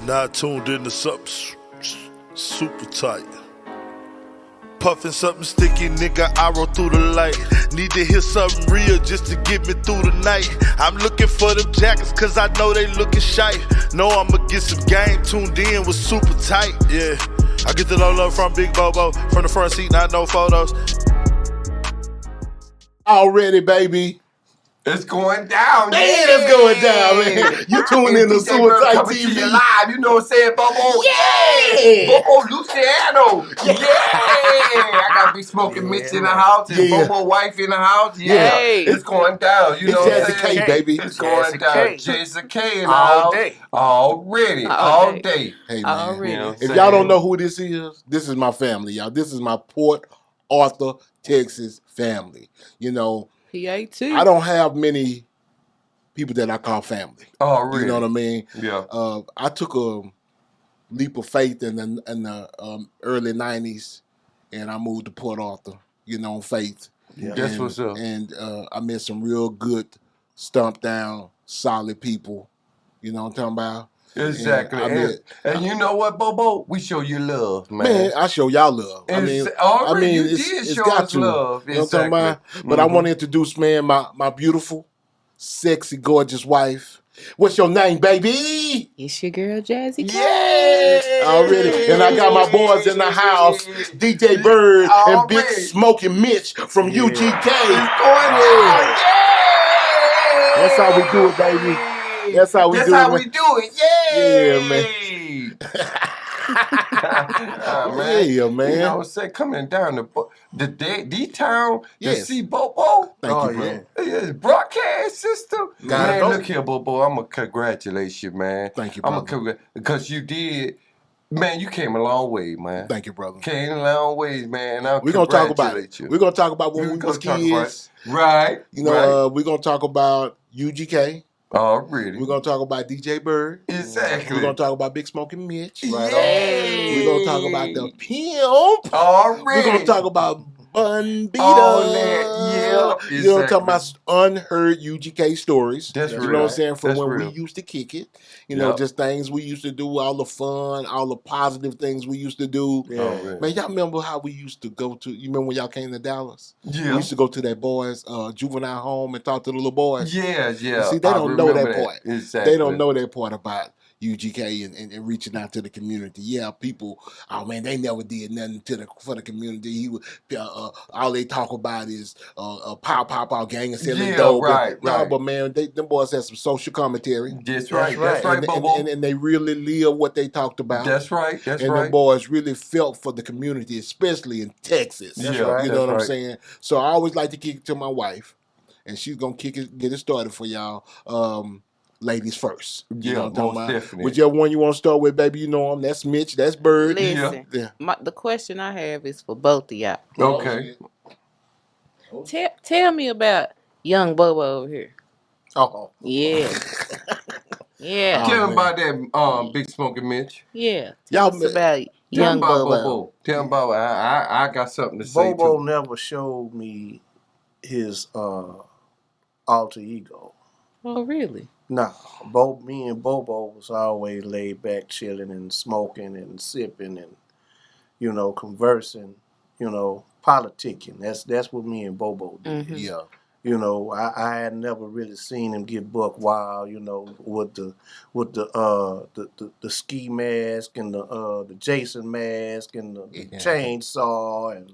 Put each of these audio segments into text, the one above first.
Now tuned into something super tight. Puffin' something sticky, nigga, I roll through the light. Need to hear something real just to get me through the night. I'm looking for them jackets cause I know they looking shy. Know I'ma get some game, tuned in with super tight, yeah. I get the low love from Big Bobo, from the front seat, not no photos. Already, baby. It's going down, man. It's going down, man. You tuning in to Super Tight TV live. You know what I'm saying, Bobo? Yeah. Bobo Luciano. Yeah. I got Big Smoking Mitch in the house and Bobo wife in the house. Yeah. It's going down. You know what I'm saying? K, baby. It's going down. Jason K in the house. Day. Already. All day. Hey, man. You know if y'all don't know who this is my family, y'all. This is my Port Arthur, Texas family. You know, PA too. I don't have many people that I call family. Oh, really? You know what I mean? Yeah. I took a leap of faith in the early 90s, and I moved to Port Arthur, you know, on faith. Yeah. That's what's up. And I met some real good, stumped down, solid people. You know what I'm talking about? Exactly. And you know what, Bobo? We show you love, man. Man, I show y'all love. I mean, it's got to. Love. You know what I'm talking about? But I want to introduce, man, my beautiful, sexy, gorgeous wife. What's your name, baby? It's your girl, Jazzy. Yeah, already. And I got my boys in the house, DJ Bird and Big Smoking Mitch from UGK. That's how we do it, baby. That's how we do it. Yeah, man. Yeah, man. You know what I'm saying? Coming down the D-Town to see Bobo. Thank you, man. Yeah, broadcast system. Man, look here, Bobo. I'm going to congratulate you, man. Thank you, brother. Because you did. Man, you came a long way, man. Thank you, brother. Came a long way, man. We're going to talk about it. We're going to talk about when we was kids. Right. You know, we're going to talk about UGK. Already. We're going to talk about DJ Bird. Exactly. We're going to talk about Big Smoking Mitch. Right. We're going to talk about the pimp. Already. We're going to talk about Bun Beater. All that, yeah. You know what I'm talking about? Unheard UGK stories. That's You real. know what I'm saying? From That's when real. we used to kick it. You know, just things we used to do, all the fun, all the positive things we used to do. Yeah. Man, y'all remember how we used to go to, you remember when y'all came to Dallas? Yeah. We used to go to that boys' juvenile home and talk to the little boys. Yeah. You see, they don't know that part. Exactly. They don't know that part about UGK and reaching out to the community. Yeah, people, oh man, they never did nothing for the community. He was all they talk about is pow gang and selling dope. Right. But man, them boys had some social commentary. That's right, Bobo. And they really live what they talked about. That's right. And the boys really felt for the community, especially in Texas. That's right. You know what I'm saying? So I always like to kick it to my wife, and she's gonna get it started for y'all. Ladies first. You know what I'm talking about? Definitely. Whichever one you want to start with, baby, you know them. That's Mitch. That's Bird. Listen, the question I have is for both of y'all. Okay. Tell me about young Bobo over here. Oh. Yeah. Yeah. Tell him about that Big Smoking Mitch. Yeah. Tell us about young Bobo. Tell him about I got something to say Bobo too. never showed me his alter ego. Oh, really? No, me and Bobo was always laid back, chilling and smoking and sipping and, you know, conversing, you know, politicking. That's what me and Bobo did. Mm-hmm. Yeah. You know, I had never really seen him get buck wild, you know, with the ski mask and the Jason mask and the chainsaw and.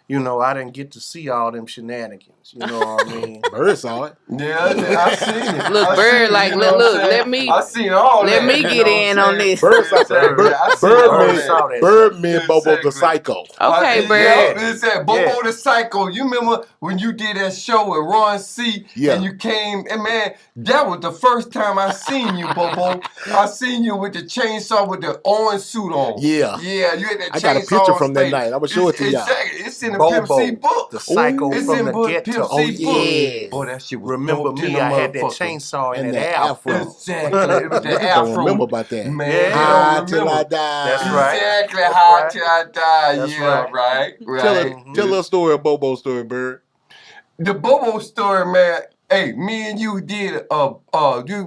You know, I didn't get to see all them shenanigans. You know what I mean? Bird saw it. Yeah, I seen it. Look, Bird, like, look, let me. I seen all that. Let me get in on this. Bird made Bobo the psycho. Okay, Bird. Yeah, it said Bobo the psycho. You remember when you did that show with Ron C. And you came, and man, that was the first time I seen you, Bobo. I seen you with the chainsaw with the orange suit on. Yeah. Yeah, you had that chainsaw. I got a picture from that night. I'm going to show it to y'all. Exactly. It's in the Pimp C book. The psycho it's from in the ghetto. Pimp C book. Yes. Boy, that shit was Remember dope me, I had that chainsaw and that afro. Exactly. It was the I afro. don't remember about that. Man, High till I die. That's right. Exactly. High till I die. That's Yeah, right. Tell a story, a Bobo story, Bird. The Bobo story, man. Hey, me and you did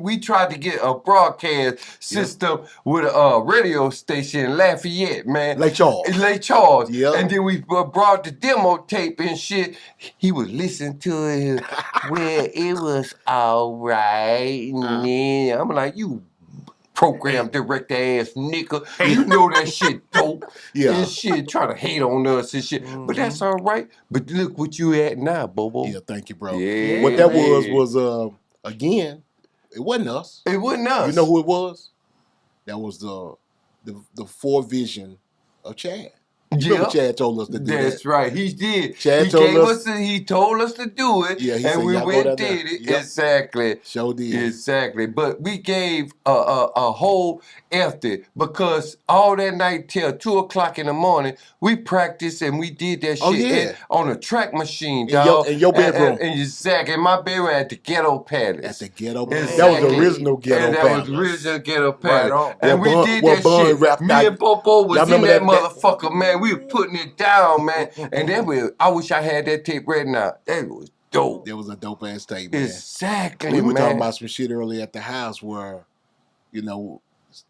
we tried to get a broadcast system with a radio station in Lafayette, man. Lake Charles. In Lake Charles. Yep. And then we brought the demo tape and shit. He was listening to it. Well, it was all right. And then I'm like, you program director ass nigga. You know that shit dope. Yeah. And shit, try to hate on us and shit. But that's all right. But look what you at now, Bobo. Yeah, thank you, bro. Yeah, What that man. was again, it wasn't us. It wasn't us. You know who it was? That was the forevision of Chad. You remember Chad told us to do That's that. right. He did. Chad he told gave us- he told us to do it. Yeah, he and said, we "Y'all go went down and there." did it. Yep. Exactly. Sure did. Exactly. But we gave a whole effort because all that night till 2 o'clock in the morning, we practiced and we did that Oh, shit yeah. on a track machine, In your- dog. in your bedroom. And exactly. In my bedroom at the Ghetto Palace. At the Ghetto Exactly. That was the original Ghetto and that Palace. was the original Ghetto Palace. on. And Where we Bun- did where that Bun shit. rapped Me out- and Popo was Y'all in remember that that- motherfucker, man. We were putting it down, man. And then I wish I had that tape right now. That was dope. There was a dope ass tape, man. Exactly, We were man. talking about some shit earlier at the house where, you know,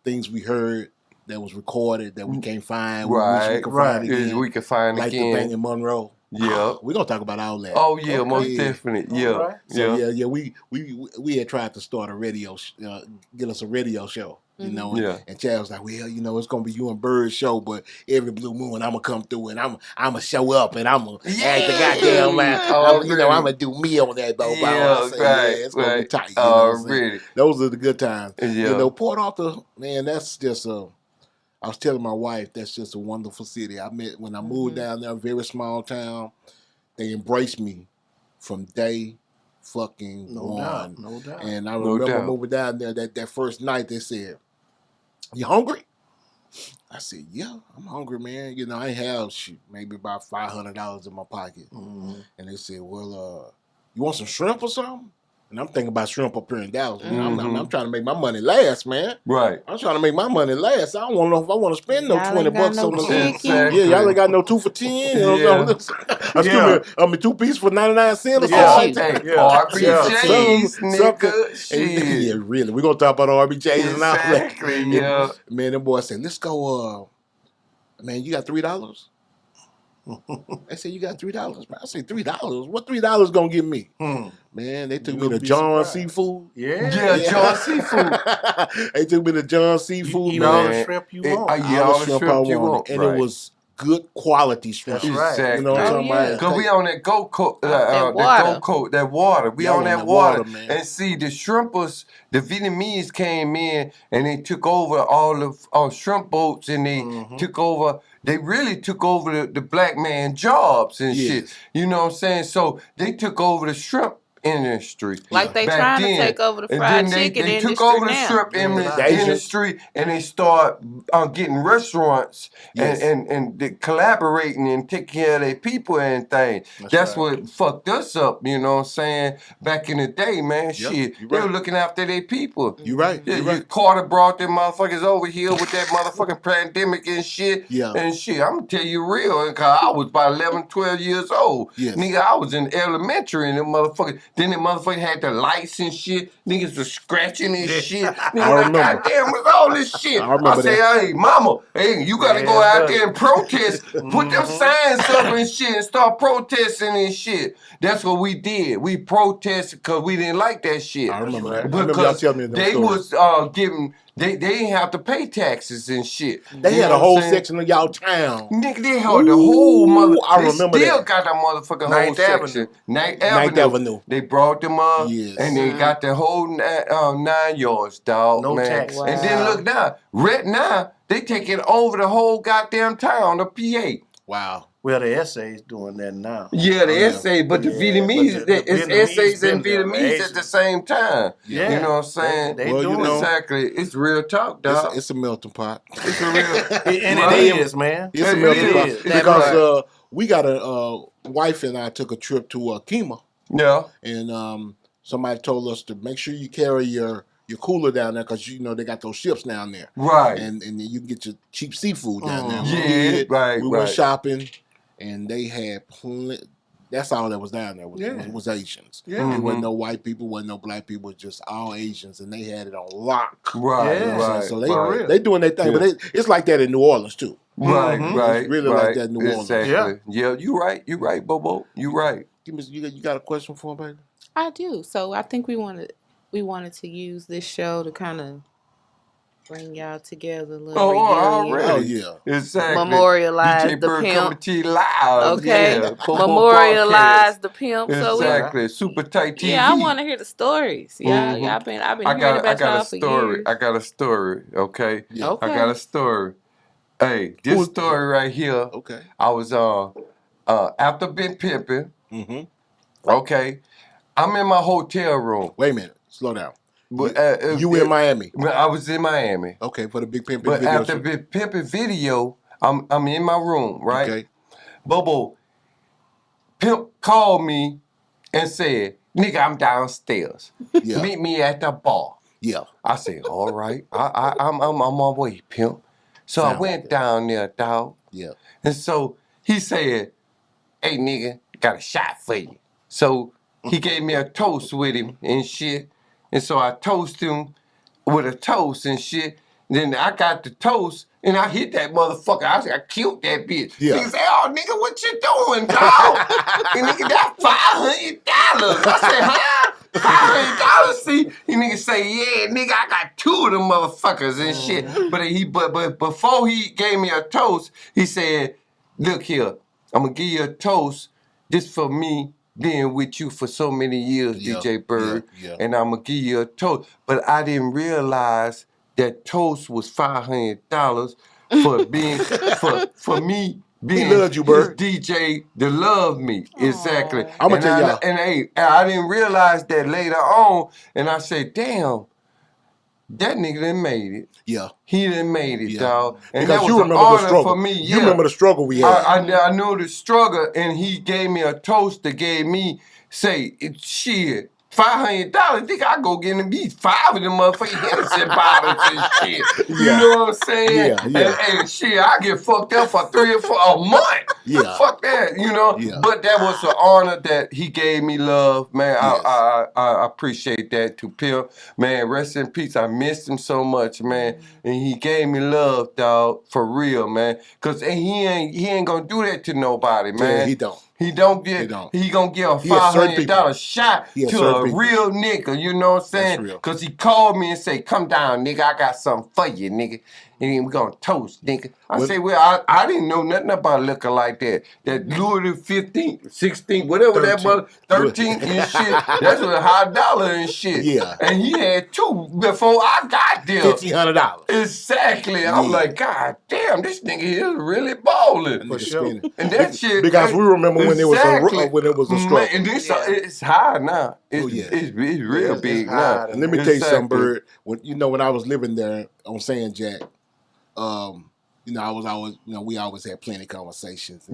things we heard that was recorded that we can't find. We wish we could find again. We could find Like again. the thing in Monroe. Yeah. We're gonna talk about all that. Oh yeah, most Yeah. definitely. Yeah. Alright. So yeah. we had tried to start a radio, get us a radio show, you know. Yeah. And Chad was like, well, you know, it's gonna be you and Bird's show, but every blue moon I'm gonna come through and I'm gonna show up and I'm gonna act the goddamn man. Oh, You know, I'm gonna do me on that, Bobo. Yeah, I said, right, it's gonna be right. tight. You know what I'm saying? Already. Those are the good times. Yeah. You know, Port Arthur, man, that's just I was telling my wife that's just a wonderful city. I met when I moved down there, a very small town. They embraced me from day fucking No one. doubt. No doubt. And I No remember doubt. moving down there that first night. They said, "You hungry?" I said, "Yeah, I'm hungry, man. You know, I have maybe about $500 in my pocket." And they said, "Well, you want some shrimp or something?" And I'm thinking about shrimp up here in Dallas. Man. I'm trying to make my money last, man. Right. I'm trying to make my money last. I don't want to know if I want to spend no Y'all $20 ain't got bucks no on the chicken. Exactly. Yeah, y'all ain't got no 2 for 10. You know Yeah. I mean, 2 piece for 99 cents or Yeah. something. Hey, Yeah. RBJ's, Something. nigga. And, Shit. yeah, really. We're going to talk about RBJs and all that. Exactly, yeah. Man, them boys said, let's go, man, you got $3? They said, you got $3. I said, $3? What $3 gonna give me? Man, they took me You'll to be John surprised. Seafood. Yeah, John Seafood. They took me to John Seafood, Eat all man. the shrimp you It- want. yeah, all the shrimp you wanted. want. And Right. it was good quality shrimp. That's right. Exactly. You know what I'm Oh, talking yeah. about? Cause we on that go coat, that water. that water. We Y'all on on that the water, water, man. and see the shrimpers. The Vietnamese came in and they took over all the shrimp boats, and they took over. They really took over the black man jobs and shit. Yes. You know what I'm saying? So they took over the shrimp industry. Like they back trying then. to take over the And fried then chicken they industry took over the now. shrimp Yeah. industry, and they start getting restaurants Yes. and they collaborating and taking care of their people and things. That's what fucked us up, you know what I'm saying? Back in the day, man, shit. you They were right. looking after their people. You right. Yeah, You right. Carter brought them motherfuckers over here with that motherfucking pandemic and shit. Yeah. And shit, I'm gonna tell you real, cause I was about 11, 12 years old. Yes. Nigga, I was in elementary and them motherfuckers, then the motherfucker had the lights and shit. Niggas was scratching and shit. Nigga, I remember. goddamn, was all this shit. I remember say, that. hey, mama, hey, you gotta go out there and protest. Put them signs up and shit and start protesting and shit. That's what we did. We protested because we didn't like that shit. I remember that. I Because remember y'all telling me them they stories. was giving, they didn't have to pay taxes and shit. They You had know a what whole I'm saying? section of y'all town. Nigga, they held the whole mother. I they remember still that. got that motherfucking whole Ninth Avenue. section. Ninth Ninth Avenue. Avenue. They brought them up, Yes. and they got the whole 9 yards, dog. No man. tax. And then look now, right now they taking over the whole goddamn town, the PA. Wow. Well, the essays doing that now. Yeah, the yeah. essay, but the Yeah, Vietnamese, but the it's Vietnamese essays and been there, Vietnamese man. at the same time. Yeah. You know what I'm saying? They Well, you doing know, Exactly. It's real talk, dog. It's a melting pot. It's a real. And Right. it is, man. It's a It melting is. pot. That's Because right. we got a wife and I took a trip to Kemah, Yeah. and somebody told us to make sure you carry your cooler down there because you know they got those ships down there, Right. and then you can get your cheap seafood down there. Yeah, We did. right, We right. went shopping, and they had That's all that was down there was Asians. Yeah. It wasn't no white people, wasn't no black people, just all Asians, and they had it on lock. Right, You know what I'm right. saying? So right. they doing their thing, but it's like that in New Orleans too. Right, right. It's really right. like that in New Orleans. Exactly. Yeah, you right, Bobo. You right. You got a question for him, baby? I do. So I think we wanted to use this show to kind of bring y'all together a little reunion. Already. Oh yeah. Exactly. Memorialize DJ the Bird pimp. coming to you live. Okay. Yeah. Bobo Memorialize broadcast. the pimp. Exactly. Super tight TV. Yeah, I want to hear the stories. Yeah, I've been hearing about y'all for years. I got a story. Okay. Yeah. Okay. I got a story. Hey, this story right here. Okay. I was after been pimping. Mm-hmm. Okay. I'm in my hotel room. Wait a minute. Slow down. But, You in Miami? I was in Miami. Okay, for the big pimping But video. after the pimping video, I'm in my room, right? Okay. Bobo, pimp called me and said, "Nigga, I'm downstairs. Yeah. Meet me at the bar." Yeah. I said, "All right, I'm on my way, pimp." So I went down there, dog. Yeah. And so he said, "Hey, nigga, got a shot for you." So he gave me a toast with him and shit. And so I toasted him with a toast and shit. Then I got the toast and I hit that motherfucker. I killed that bitch. Yeah. Nigga say, "Oh, nigga, what you doing, dog?" And nigga, that's $500. I said, "Huh? $500?" See, he nigga say, "Yeah, nigga, I got 2 of them motherfuckers and shit." But before he gave me a toast, he said, "Look here, I'm gonna give you a toast just for me being with you for so many years, DJ Bird, and I'm gonna give you a toast." But I didn't realize that toast was $500 for being for me being He loved you, Bird. his DJ to love me. Exactly. I'ma tell y'all. And hey, I didn't realize that later on, and I said, "Damn, that nigga done made it." Yeah. He done made it, dog. And Because that you was an remember the honor struggle. for me. You remember the struggle we had. I knew the struggle, and he gave me a toast that gave me, say, shit, $500. Think I go get me 5 of them motherfucking Hennessy bottles and shit. You know what I'm saying? Yeah. And shit, I get fucked up for 3 or 4 a month. Yeah. Fuck that, you know? Yeah. But that was an honor that he gave me love, man. Yes. I appreciate that to Pimp. Man, rest in peace. I missed him so much, man. And he gave me love, dog, for real, man. Cause he ain't gonna do that to nobody, man. Yeah, he don't. He don't get. He gonna give a $500 shot to a real nigga. You know what I'm saying? That's real. Cause he called me and say, "Come down, nigga. I got something for you, nigga. And then we gonna toast, nigga." I say, "Well, I didn't know nothing about liquor like that. That Louis the 15th, 16th, whatever 13. That was, 13th and shit. That's a high dollar and shit. Yeah. And he had 2 before I got there. $1,500. Exactly. I'm like, God damn, this nigga is really balling. For sure. And that shit. Because we remember when it was a struggle. Man, and this, it's high now. It's, yeah. it's real big now. And let me tell you something, Bird. When I was living there on Sand Jack, I was always, we always had plenty of conversations.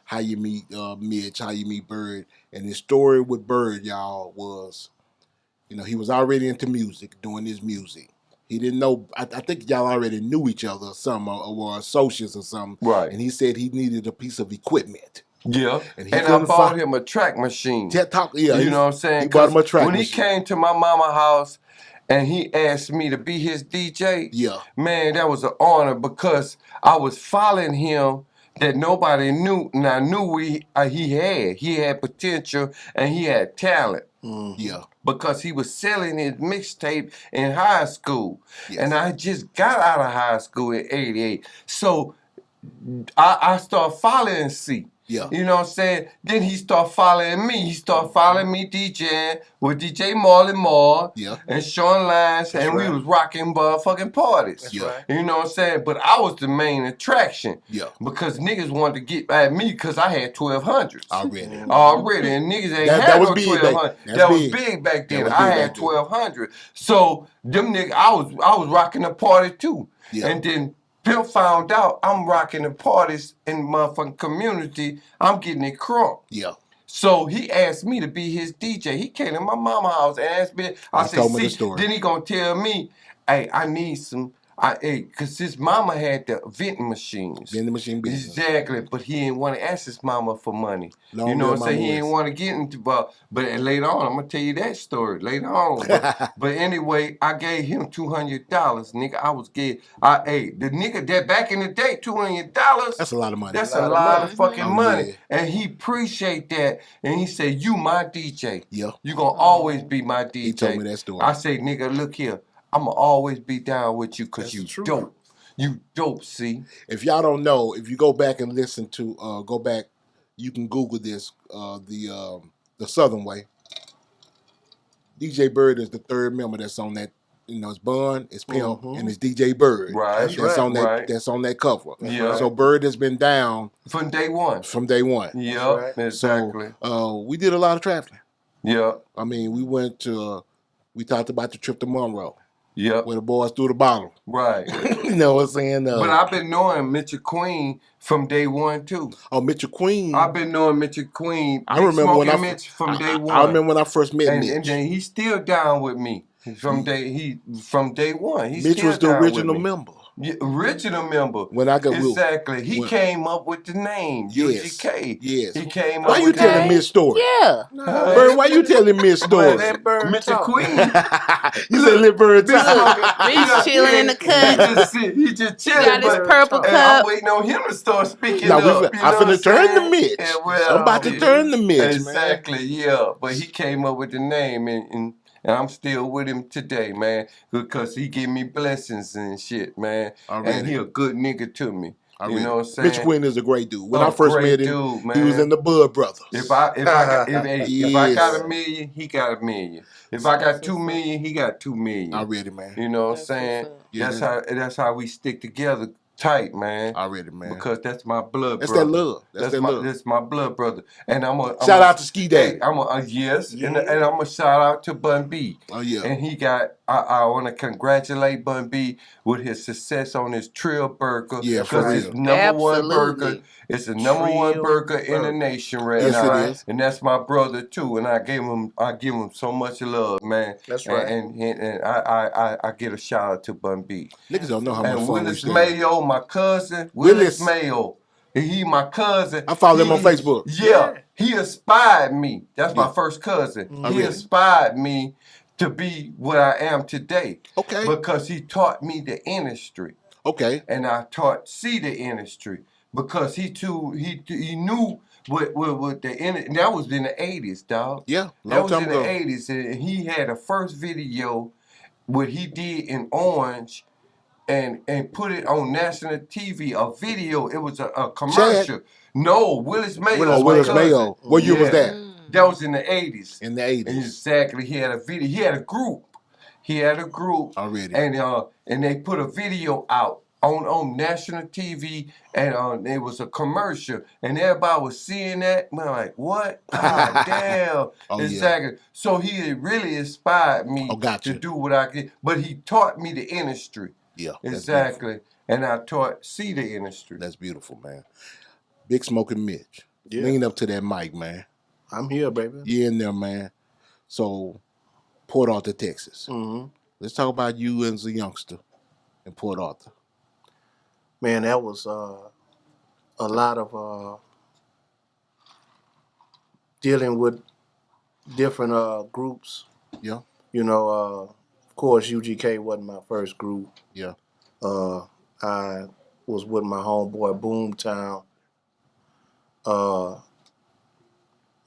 How you meet Mitch, how you meet Bird. And the story with Bird, y'all, was, he was already into music, doing his music. He didn't know, I think y'all already knew each other or something, or were associates or something. Right. And he said he needed a piece of equipment. Yeah. And I bought him a track machine. You know what I'm saying? He bought him a track when machine. He came to my mama's house and he asked me to be his DJ, man, that was an honor because I was following him that nobody knew, and I knew he had potential and he had talent. Yeah. Because he was selling his mixtape in high school. Yes. And I just got out of high school in 88. So I started following C. Yeah. You know what I'm saying? Then he started following me. He started following me DJing with DJ Marley Marl and Sean Lyons, and we was rocking motherfucking parties. That's right. You know what I'm saying? But I was the main attraction. Yeah. Because niggas wanted to get at me because I had 1200s. Already. And niggas ain't had no 1200. That was big back then. I had 1200. So them niggas, I was rocking the party too. Yeah. And then Pimp found out I'm rocking the parties in the motherfucking community. I'm getting it crunk. Yeah. So he asked me to be his DJ. He came to my mama's house and asked me. I said, see, then he gonna tell me, hey, I need some I ate because his mama had the vending machines. Vending machine business. Exactly, but he didn't want to ask his mama for money. Long you know what I'm live saying? Mama He didn't West. want to get into but later on, I'm gonna tell you that story later on. But anyway, I gave him $200, nigga. I ate the nigga that back in the day, $200. That's a lot of money. That's a lot of fucking Oh, money. yeah. And he appreciate that. And he said, "You my DJ. Yeah. You gonna always be my DJ." He told me that story. I say, nigga, look here. I'ma always be down with you because you dope. You dope, see? If y'all don't know, if you go back and listen to, you can Google this, the Southern Way. DJ Bird is the third member that's on that. You know, it's Bun, it's Pimp, and it's DJ Bird. Right. That's on that. That's on that cover. Yeah. So Bird has been down from day one. Yeah, exactly. So we did a lot of traveling. Yeah. I mean, we went to. We talked about the trip to Monroe. Yeah. Where the boys threw the bottle. Right. You know what I'm saying? But I've been knowing Mitchell Queen from day one too. Oh, Mitchell Queen. I've been knowing Mitchell Queen. I remember when Mitch from day one. I remember when I first met Mitch. And then he's still down with me from day one. He's Mitch still was the down original with me. member. Yeah, original member. When I got exactly, he came up with the name UGK. Yes, he came why up. You with telling Mitch story? Yeah, Bird, why you telling Mitch story? Mitchell Queen. You said let Bird talk. Mitch chilling in the cut. He just chilling. He got his purple cup. I'm waiting on him to start speaking up. I'm finna turn to Mitch. Yeah, well, I'm about to turn to Mitch. Exactly. Man. Yeah, but he came up with the name and I'm still with him today, man, because he give me blessings and shit, man. And he a good nigga to me. You know what I'm saying? Mitch Quinn is a great dude. When I first met him, dude, he was in the Bud Brothers. If I got $1 million, he got $1 million. If I got $2 million, he got $2 million. Already, man. You know what I'm saying? That's how we stick together. Tight, man. Already, man. Because that's my blood that's brother. That love. That's my blood brother. And I'm a shout out to Ski Daddy. Yes, and I'm a shout out to Bun B. Oh yeah. And he got. I want to congratulate Bun B with his success on his Trill Burger. Yeah, because it's number one burger. It's the number one burger in the nation right now. It is. And that's my brother too. And I give him so much love, man. That's right. And I get a shout out to Bun B. Niggas don't know how much and fun Willis Mayo, my cousin. Willis Mayo. He my cousin. I follow him on Facebook. Yeah. He inspired me. That's my first cousin. He inspired me to be what I am today. Okay. Because he taught me the industry. Okay. And I taught C the industry. Because he knew what the industry. That was in the 80s, dog. Yeah. That was in the 80s. And he had a first video what he did in Orange and put it on national TV, a video. It was a commercial. Chad. No, Willis Mayo. Willis Mayo. What year was that? That was in the 80s. In the 80s. Exactly. He had a video. He had a group. Already. And they put a video out on national TV, and it was a commercial, and everybody was seeing that. And I'm like, what? God damn. Exactly. Yeah. So he really inspired me to do what I did. But he taught me the industry. Yeah. Exactly. And I taught C the industry. That's beautiful, man. Big Smoking Mitch. Yeah. Lean up to that mic, man. I'm here, baby. You in there, man. So, Port Arthur, Texas. Mm-hmm. Let's talk about you as a youngster in Port Arthur. Man, that was a lot of dealing with different groups. Yeah. You know, of course, UGK wasn't my first group. Yeah. I was with my homeboy Boomtown,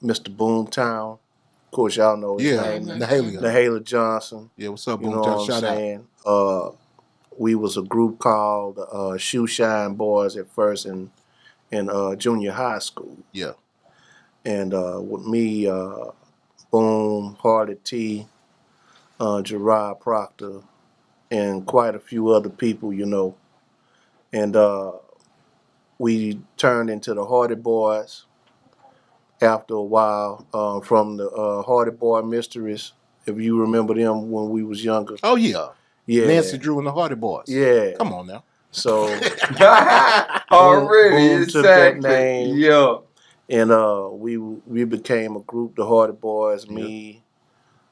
Mr. Boomtown. Of course, y'all know his name. Nahala Johnson. Yeah, what's up, Boomtown? You know what I'm saying? We was a group called Shoe Shine Boys at first in junior high school. Yeah. And with me, Boom, Harley T, Gerard Proctor, and quite a few other people, you know. And we turned into the Hardy Boys after a while from the Hardy Boy Mysteries, if you remember them when we was younger. Oh, yeah. Yeah. Nancy Drew and the Hardy Boys. Yeah. Come on now. So already Boom took that name. Yeah. And we became a group, the Hardy Boys, me,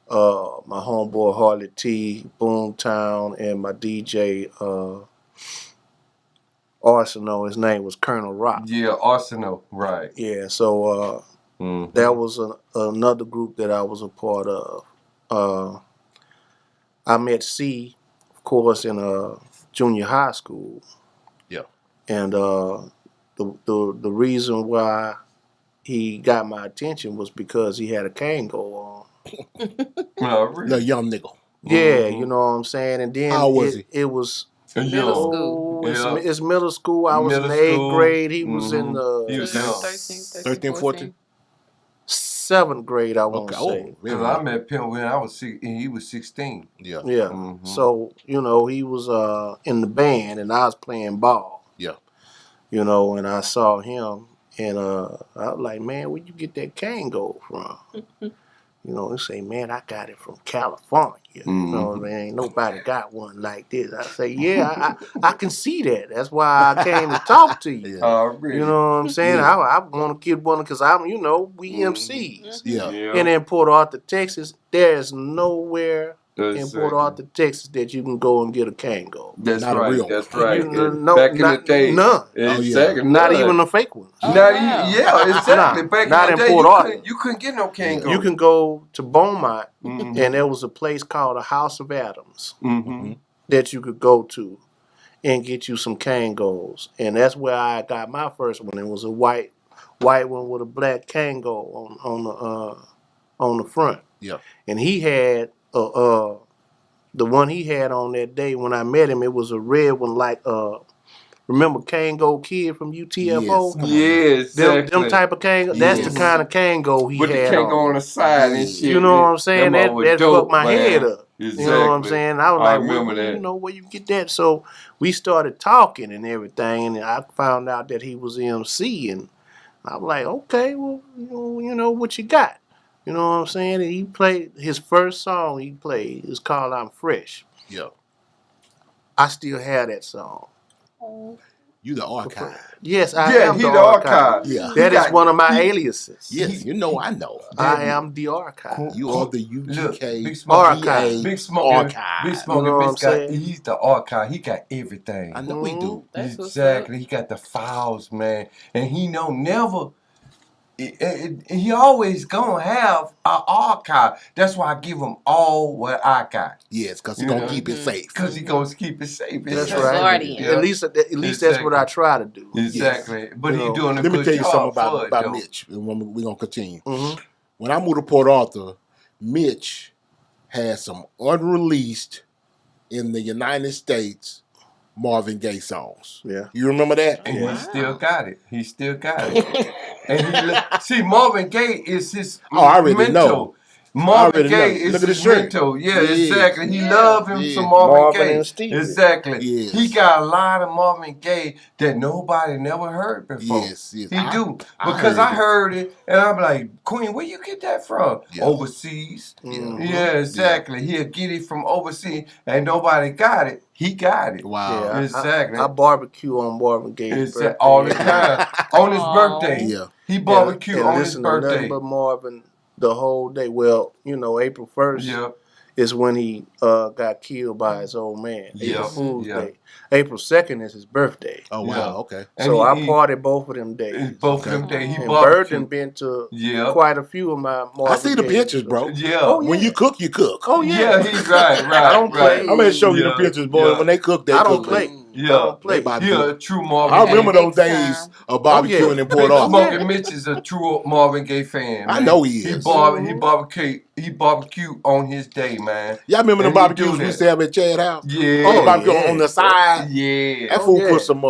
my homeboy Harley T, Boomtown, and my DJ Arsenal. His name was Colonel Rock. Yeah, Arsenal, right. Yeah, so that was another group that I was a part of. I met C, of course, in junior high school. Yeah. And the reason why he got my attention was because he had a Kango on. Oh, really? The young nigga. Yeah, you know what I'm saying? And then How was he? It was Middle school. it's middle school. I was in the Middle 8th school. grade. He was in He was the young. 13, 14? 7th grade, I want to say. Because I met Pimp when I was 6, and he was 16. Yeah. Yeah. So, you know, he was in the band and I was playing ball. Yeah. You know, and I saw him and I was like, man, where'd you get that Kango from? You know, he say, man, I got it from California. You know, man, ain't nobody got one like this. I say, yeah, I can see that. That's why I came to talk to you. Really? You know what I'm saying? Yeah. I want to get one because you know, we MCs. Yeah. And in Port Arthur, Texas, there's nowhere in Port Arthur, Texas that you can go and get a Kango. That's Not a right. real That's one. right. No, Back in the day, none. Exactly. Not even a fake one. Yeah, exactly. Nah, Back not in the in day, Port Arthur. you couldn't get no Kango. You can go to Beaumont, and there was a place called the House of Adams that you could go to and get you some Kangos. And that's where I got my first one. It was a white one with a black Kango on the front. Yeah. And he had the one he had on that day when I met him, it was a red one like remember Kango Kid from UTFO? Yes, exactly. Them type of Kango. That's the kind of Kango he With had the Kango on the side and shit. You know what I'm saying? That fucked my head up. Exactly. You know what I'm saying? I was like, remember that. you know, where you get that? So we started talking and everything, and I found out that he was MC, and I was like, okay, well, you know what you got? You know what I'm saying? And he played his first song he played is called I'm Fresh. Yeah. I still have that song. You the archive. Yes, I am he the the archive. Yeah. That is one of my aliases. Yes, you know I know. I am the archive. You are the UGK Big Smoke, archive. Big Smoke, archive. Big Smoke, You know what I'm Mitch got, saying? he's the archive. He got everything. I know we do. That's what's Exactly. He got the files, man. And he know never. He always gonna have an archive. That's why I give him all what I got. Yes, because he's going to keep it safe. Because he gonna keep it safe. That's Exactly. right. Guardian. At least that's what I try to do. Exactly. But You he know, doing a Let me good tell you job something for it, about though. Mitch. And we're going to continue. Mm-hmm. When I moved to Port Arthur, Mitch had some unreleased in the United States Marvin Gaye songs. Yeah. You remember that? And he still got it. He still got it. And see, Marvin Gaye is his I already mentor. know. Marvin Gaye know. is Look at his his shirt. mentor. Yeah, Yes. exactly. He Yeah. loved him Yeah. some Marvin Marvin Gaye. and Stevie. Exactly. Yes. He got a lot of Marvin Gaye that nobody never heard before. Yes, yes. He do. Because I heard it and I'm like, Queen, where you get that from? Yeah. Overseas. Yeah. Yeah, exactly. He'll get it from overseas and nobody got it. He got it. Wow. Yeah, Exactly. I barbecue on Marvin Gaye's birthday. All the time. On his birthday. Yeah. He barbecue and on his listen to nothing birthday. but Marvin the whole day. Well, you know, April 1st Yeah. is when he got killed by his old man. Yeah. April Fool's Yeah. Day. April 2nd is his birthday. Oh, wow. Yeah. Okay. And So I he- partied both of them days. Both of them days. He And barbecue. Burden been to Yeah. quite a few of my Marvin I see the Gaye pictures, shows. bro. Yeah. Oh, yeah. When you cook, you cook. Oh, Yeah, he's right. I don't play. I'm going to show you the Yeah. pictures, boy. Yeah. When they cook, they I cook. don't play. Yeah. I don't play. They He a true Marvin I Gaye. remember Big those days time. of barbecuing in Port Big Arthur. Smoking Mitch is a true Marvin Gaye fan. I Man. know he is. He barbecue on his day, man. Y'all remember the And he barbecues do we that. used to have at Chad House? Yeah. Oh, barbecue yeah. on the side. Yeah. That fool yeah. put some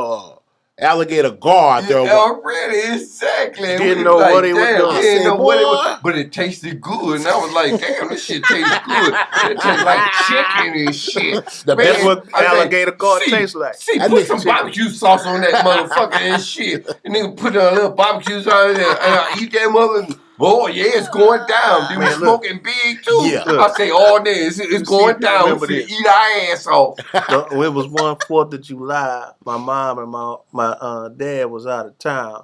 alligator guard there. Already, exactly. And Didn't we know was what he was damn, doing. he I didn't said, know what it boy. was, but it tasted good. And I was like, damn, this shit tastes good. It tastes like chicken and shit. That's what I said, alligator guard "See, tastes like." See, That put nigga some chicken. barbecue sauce on that motherfucker and shit. And nigga put a little barbecue sauce on there. And I eat that mother. Boy, yeah, it's going down. Dude, we Man, look. smoking big too. Yeah. I say all day, it's going down. We remember finna this. eat our ass off. It was one 4th of July. My mom and my dad was out of town.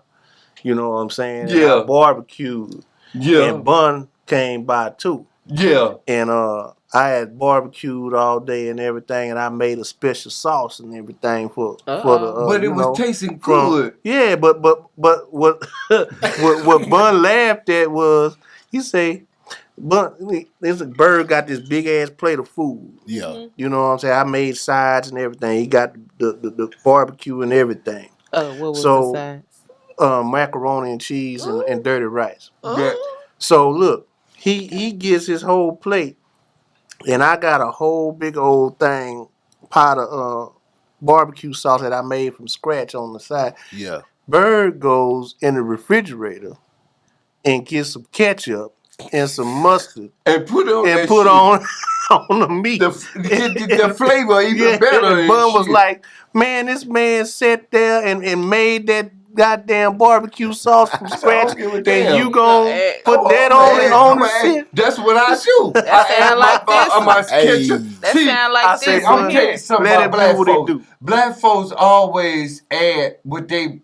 You know what I'm saying? And Yeah. I barbecued. Yeah. And Bun came by too. Yeah. And I had barbecued all day and everything, and I made a special sauce and everything for the But it you was know, tasting from good. yeah, but what what Bun laughed at was he say, Bun, this bird got this big ass plate of food. Yeah. You know what I'm saying? I made sides and everything. He got the barbecue and everything. Oh, what was the So size? macaroni and cheese and dirty rice. That So look, he gets his whole plate, and I got a whole big old pot of barbecue sauce that I made from scratch on the side. Yeah. Bird goes in the refrigerator and gets some ketchup and some mustard and put on and that put shit. on the meat. Get the flavor even better. And Bun was like, man, this man sat there and made that goddamn barbecue sauce from scratch, don't give a and damn. you gonna put Oh, that man, on the man, shit? that's what I do. That I sound like my this. ketchup. That See, sound like I this said, I'm one gonna tell here. you something let about him do black what he folks. do. Black folks always add what they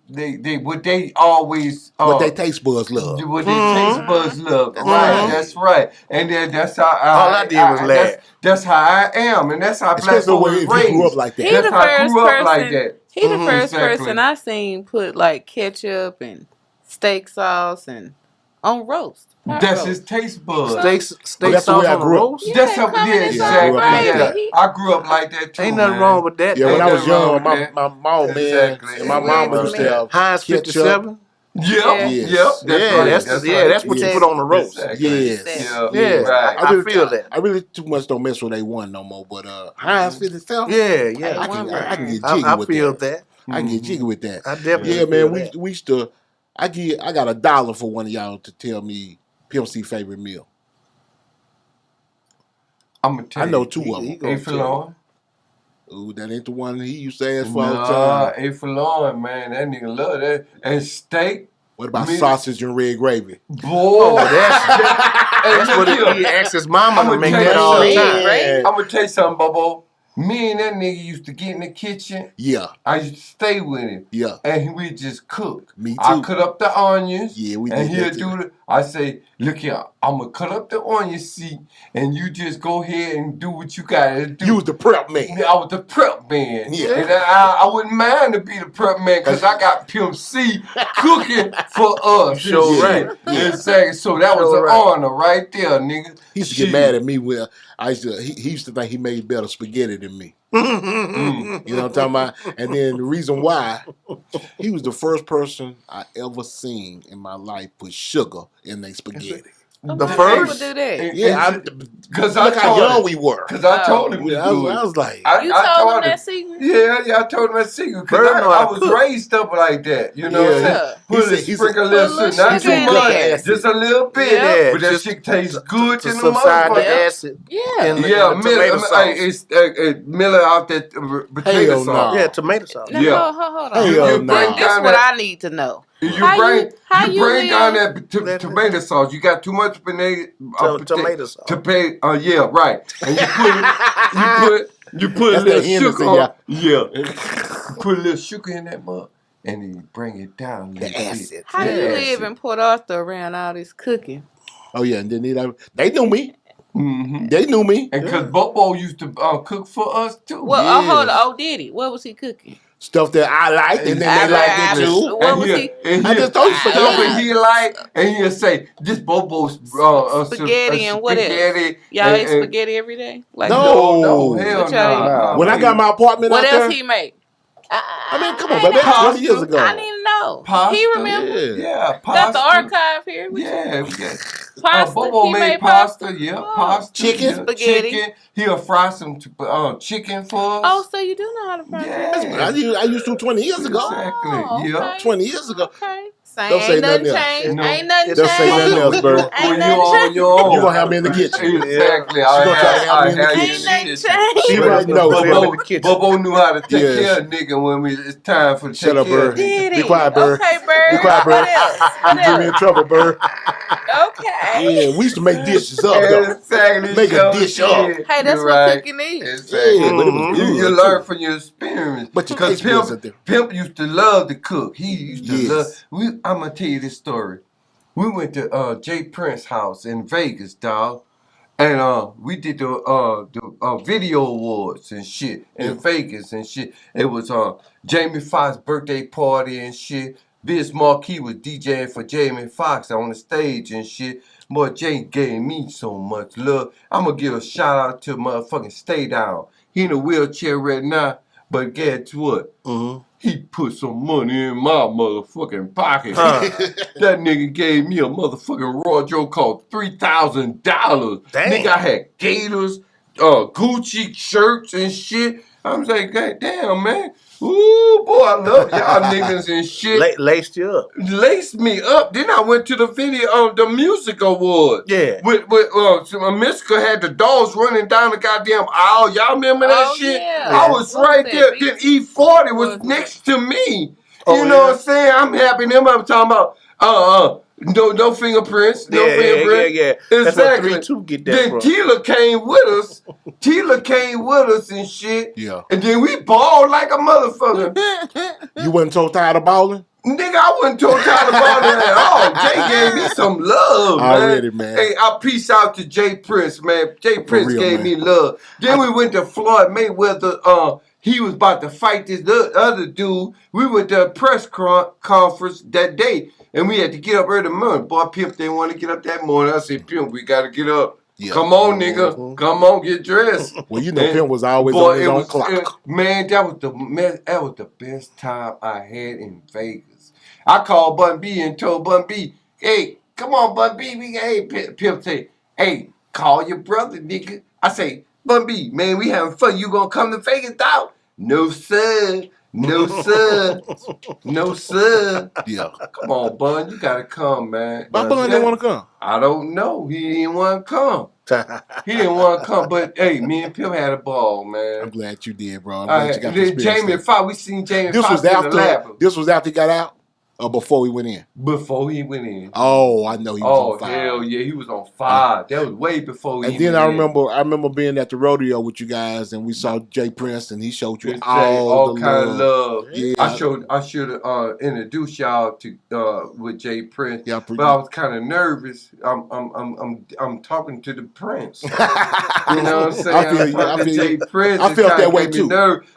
always What they taste buds love. what they taste buds love. That's Right, right. that's right. And then that's how All I did was laugh. That's how I am, and that's how black Especially folks if was you grew up raised. like that. He That's the how I first grew up person. like that. He the first Exactly. person I seen put like ketchup and steak sauce and on roast. Pot That's roast. his taste buds. Steak that's the sauce way I on the grew up. roast? Yeah, That's how, coming yeah, in exactly. grew up like Yeah, that. I grew up like that too. Ain't nothing man. wrong with that. Yeah, when Ain't I was nothing wrong young, with my that. mom, man, Exactly. and my Ain't mama nothing used to wrong have with Heinz ketchup. 57? Yep, Yes. yep. That's Yeah, right. that's That's what you Yes. put on the roast. Exactly. Yes. Yeah, right. I feel that. I really too much don't mess with A1 no more. But Heinz 57, Yeah. I can get I jiggy with feel that. that. I can get jiggy with that. I definitely Yeah, feel man. that. We used to. I got $1 for one of y'all to tell me Pimp C favorite meal. I'm gonna tell I know you. two of He them. gonna A tell Filon. Ooh, that ain't the one he used to ask for all the Nah, time. A Filon, man. That nigga love that. And steak. What about meat. sausage and red gravy? Boy, That's what he asked his mama I'ma to make tell that you all the something. time. Right? I'm gonna tell you something, Bobo. Me and that nigga used to get in the kitchen. Yeah, I used to stay with him. yeah. And we just cook. Me I too. cut up the onions. Yeah, we and did he'll that too. do I say, look here, I'm gonna cut up the onions, see, and you just go ahead and do what you gotta do. You was the prep man. I was the prep man. Yeah. And I wouldn't mind to be the prep man because I got Pimp C cooking for us. Sure and right. shit. Exactly. So that was Sure an right. honor right there, nigga. He used to get mad at me when he used to think he made better spaghetti than me. You know what I'm talking about? And then the reason why, he was the first person I ever seen in my life put sugar in their spaghetti. The Why first? people do that? Yeah, because look how young we were. Because I told him to Yeah, do I it. was like, You told him that secret? Yeah, I told him that secret. Because Bird know I how to was cook. raised up like that. You know what I'm Yeah. saying? Put He said- sprinkle a Put a little little sugar. Not sugar too in much. there. Just a little bit. Yeah. But that just shit tastes good to in the subside the motherfucker. acid. Yeah. in the Yeah, tomato sauce. it's Miller out that potato Hell sauce. no. Yeah, tomato sauce. Now, Yeah. hold Hell on. You no. bring This is down what that. I need to know. You How bring down live? that tomato sauce. You got too much Tomato sauce. Yeah, right. And you put a That's little that Hennessy, sugar on. Yeah. Put a little sugar in that mug, and then you bring it down. the acid. How Yeah, you acid. live in Port Arthur around all this cooking? Oh yeah, and then they knew me. Mm-hmm. They knew me. And because Bobo used to cook for us too. Well, hold Yes. on. Oh, did he? What was he cooking? Stuff that I liked, and then they liked it too. What was he? I just told you stuff spaghetti. that he like, and he'll say, "This Bobo's Spaghetti and what else? spaghetti." Y'all ate and- spaghetti every day? Like No, hell What y'all no. When I got my apartment What out else there, he make? I mean, come on, I baby, know. that's 20 years ago. I need to know. Pasta. He remember? Yeah. Yeah, Got the pasta. archive here. What you- Yeah, we got Pasta. Bobo He made made pasta. Yeah, Oh. pasta. Chicken? Yeah, Spaghetti. Chicken. He'll fry some chicken for us. Oh, so you do know how to fry chicken? Yeah. I used to 20 years ago. Exactly. Oh, Yeah. okay. 20 years ago. Okay. Don't say Ain't nothing nothing else. changed. No. Ain't nothing Don't say changed. nothing else, Bird. Ain't When nothing you on changed. your own. You gonna have me in the kitchen. Exactly. She gonna try to have me in the I'll kitchen. Ain't nothing changed. She right know, Bobo, baby. Bobo knew how to take Yes. care of nigga when it's time for Shut take up, care of Bird. nigga. Did Be he? quiet, Bird. Okay, Bird. Be quiet, Bird. What else? You What put me in else? trouble, Bird. Okay. Yeah, we used to make dishes up, though. Exactly. Make a dish up. Hey, that's You're what right. cooking is. Exactly. Yeah, but it was good, You learn too. from your experience. But your Because taste buds are different. Pimp used to love to cook. He used to Yes. love. I'm gonna tell you this story. We went to Jay Prince's house in Vegas, dog, And we did the video awards and shit in Vegas and shit. It was Jamie Foxx's birthday party and shit. Biz Marquis was DJing for Jamie Foxx on the stage and shit. Boy, Jay gave me so much love. I'm gonna give a shout out to motherfucking Stay Down. He in a wheelchair right now, but guess what? He put some money in my motherfucking pocket. That nigga gave me a motherfucking Raw Joe called $3,000. Nigga, I had Gators, Gucci shirts and shit. I'm like, God damn, man. Ooh, boy, I love y'all niggas and shit. Laced you up. Laced me up. Then I went to the video, the music award. Yeah. With Mystical had the dogs running down the goddamn aisle. Y'all remember that shit? Yeah. I was right there. Then E40 was next to me. You know what I'm saying? I'm happy. Them I'm talking about. No fingerprints. No fingerprints. Yeah. Exactly. That's what 3-2 get that then from. Tila came with us. Tila came with us and shit. Yeah. And then we balled like a motherfucker. You wasn't so tired of balling? Nigga, I wasn't so tired of balling at all. Jay gave me some love, man. Already, man. Hey, I peace out to Jay Prince, man. Jay Prince real, gave man. me love. Then we went to Floyd Mayweather. He was about to fight this other dude. We went to a press conference that day, and we had to get up early in the morning. Boy, Pimp didn't want to get up that morning. I said, Pimp, we got to get up. Yeah. Come on, nigga. Come on, get dressed. Well, you know, Pimp was always on his own clock. Man, that was the best time I had in Vegas. I called Bun B and told Bun B, hey, come on, Bun B. Hey, Pimp say, hey, call your brother, nigga. I say, Bun B, man, we having fun. You gonna come to Vegas, dog? No, sir. No, sir. No, sir. Yeah. Come on, Bun. You gotta come, man. Why Bun didn't want to come? I don't know. He didn't want to come. He didn't want to come. But, hey, me and Pimp had a ball, man. I'm glad you did, bro. I'm glad you got to experience Jamie Foxx, we seen Jamie Foxx in the lab. This was after he got out? Or before we went in? Before he went in. Oh, I know he was on fire. Oh, hell yeah, he was on fire. That was way before he went in. And then I remember being at the rodeo with you guys, and we saw Jay Prince, and he showed you all the kind of love. Yeah. I should have introduced y'all to with Jay Prince, yeah, but I was kind of nervous. I'm talking to the Prince. You know what I'm saying? I feel Jay Prince. I felt that way too.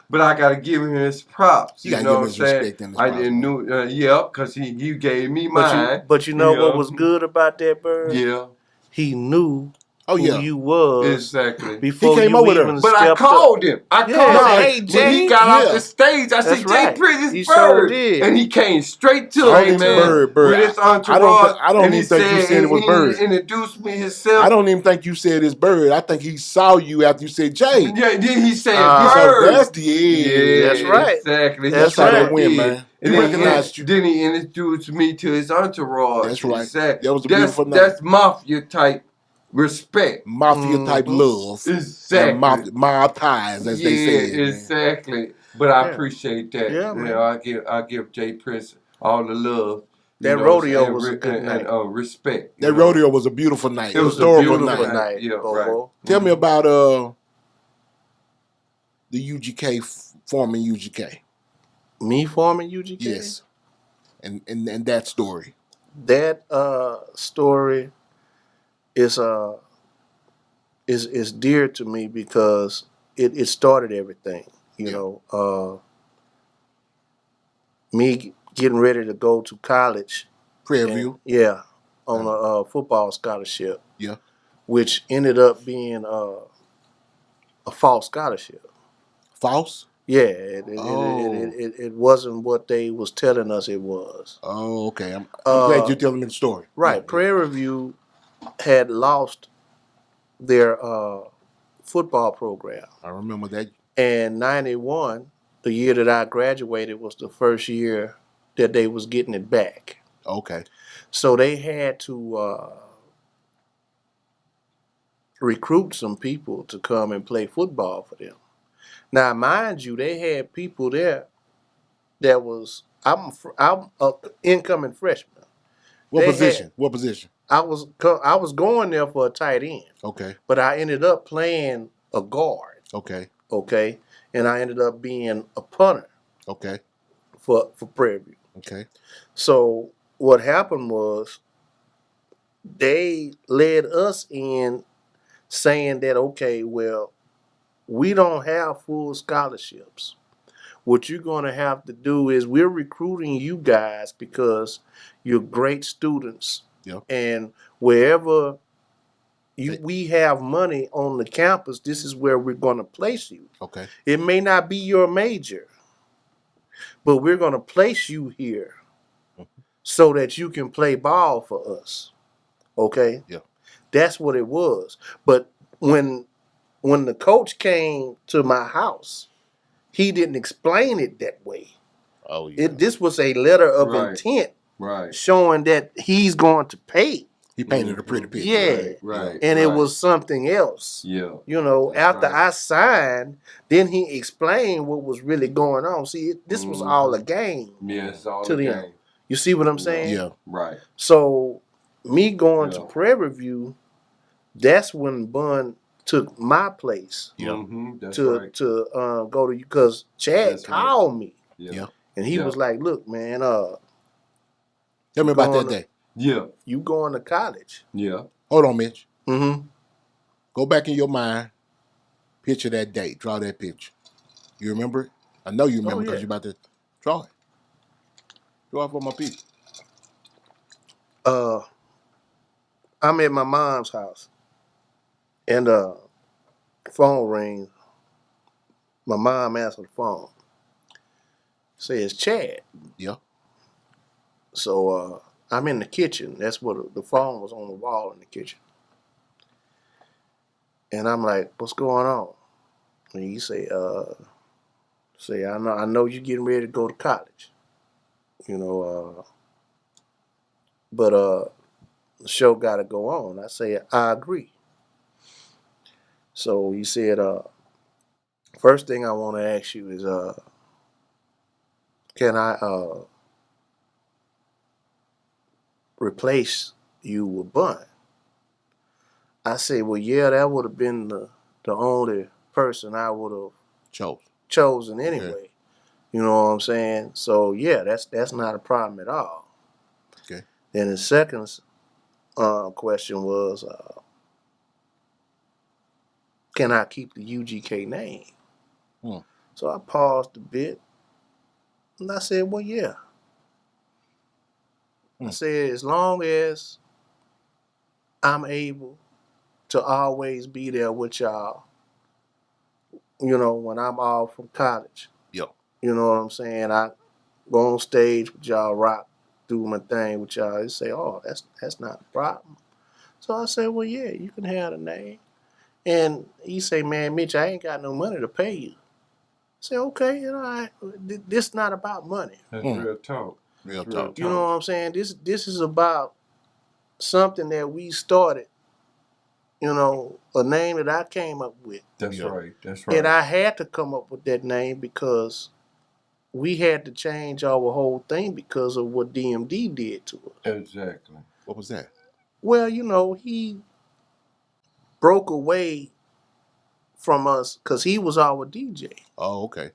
But I gotta give him his props. You know what I'm saying? I didn't know. Yeah, because he gave me mine. But you know what was good about that, Bird? Yeah. He knew who you was exactly before he came you over even there. But I called him. I called him. Hey, Jay. When he got off the stage, I said, Jay Prince is Bird. And he came straight to me, man. Bird. With his entourage. I don't even think you said it was Bird. He introduced me himself. I don't even think you said it's Bird. I think he saw you after you said Jay. Yeah, then he said Bird. So that's the end. Yeah, that's right. Exactly. That's how they win, man. He recognized you. Then he introduced me to his entourage. That's right. Exactly. That was a beautiful night. That's mafia type respect. Mafia type love. Exactly. And mob ties, as they say. Exactly. Man. But I appreciate that. Yeah, you know, I give Jay Prince all the love. That rodeo was a good night. And respect. That rodeo was a beautiful night. It was a beautiful night. Yeah, right. Tell me about the UGK, forming UGK. Me forming UGK? Yes. And that story. That story is dear to me because it started everything. You know, me getting ready to go to college. Prairie View. Yeah, on a football scholarship. Yeah. Which ended up being a false scholarship. False? Yeah, it wasn't what they was telling us it was. Oh, okay. I'm glad you're telling me the story. Right. Yeah. Prairie View had lost their football program. I remember that. And 91, the year that I graduated, was the first year that they was getting it back. Okay. So they had to recruit some people to come and play football for them. Now, mind you, they had people there that was, I'm an incoming freshman. What position? What position? I was going there for a tight end. Okay. But I ended up playing a guard. Okay. Okay. And I ended up being a punter. Okay. For Prairie View. Okay. So what happened was they led us in saying that, okay, well, we don't have full scholarships. What you're going to have to do is we're recruiting you guys because you're great students. Yep. And wherever we have money on the campus, this is where we're going to place you. Okay. It may not be your major, but we're going to place you here so that you can play ball for us. Okay? Yeah. That's what it was. But when the coach came to my house, he didn't explain it that way. Oh yeah. This was a letter of intent, showing that he's going to pay. He painted a pretty picture. Yeah, Right. And it was something else. Yeah. You know, That's after right. I signed, then he explained what was really going on. See, this was all a game. Yeah, it's all to a them. game. You see what I'm saying? Yeah. Right. So me going to Yeah. Prairie View, that's when Bun took my place. Yeah. That's to right. to go to you, because Chad That's right. called me Yeah. and he was like, "Look, man, Tell me about that going day. Yeah. you going to college?" Yeah. Hold on, Mitch. Mm-hmm. Go back in your mind. Picture that date. Draw that picture. You remember it? I know you remember because yeah. you're about to draw it. Draw it for my people. I'm at my mom's house, and phone rings. My mom answered the phone. Says Chad. Yeah. So I'm in the kitchen. That's what the phone was on the wall in the kitchen. And I'm like, "What's going on?" And he say, I know you're getting ready to go to college. You know, but the show gotta go on." I say, "I agree." So he said, first thing I want to ask you is, can I replace you with Bun? I say, well, yeah, that would have been the only person I would have chosen anyway. Okay. You know what I'm saying? So yeah, that's not a problem at all. Okay. Then the second question was, can I keep the UGK name? So I paused a bit, and I said, well, yeah. I said, as long as I'm able to always be there with y'all, you know, when I'm off from college. Yeah. You know what I'm saying? I go on stage with y'all, rock, do my thing with y'all. They say, oh, that's not a problem. So I said, well, yeah, you can have the name. And he say, man, Mitch, I ain't got no money to pay you. I say, okay, you know, this not about money. That's real talk. Real talk. You know what I'm saying? This is about something that we started, you know, a name that I came up with. That's right. That's right. And I had to come up with that name because we had to change our whole thing because of what DMD did to us. Exactly. What was that? Well, you know, he broke away from us because he was our DJ. Oh, okay.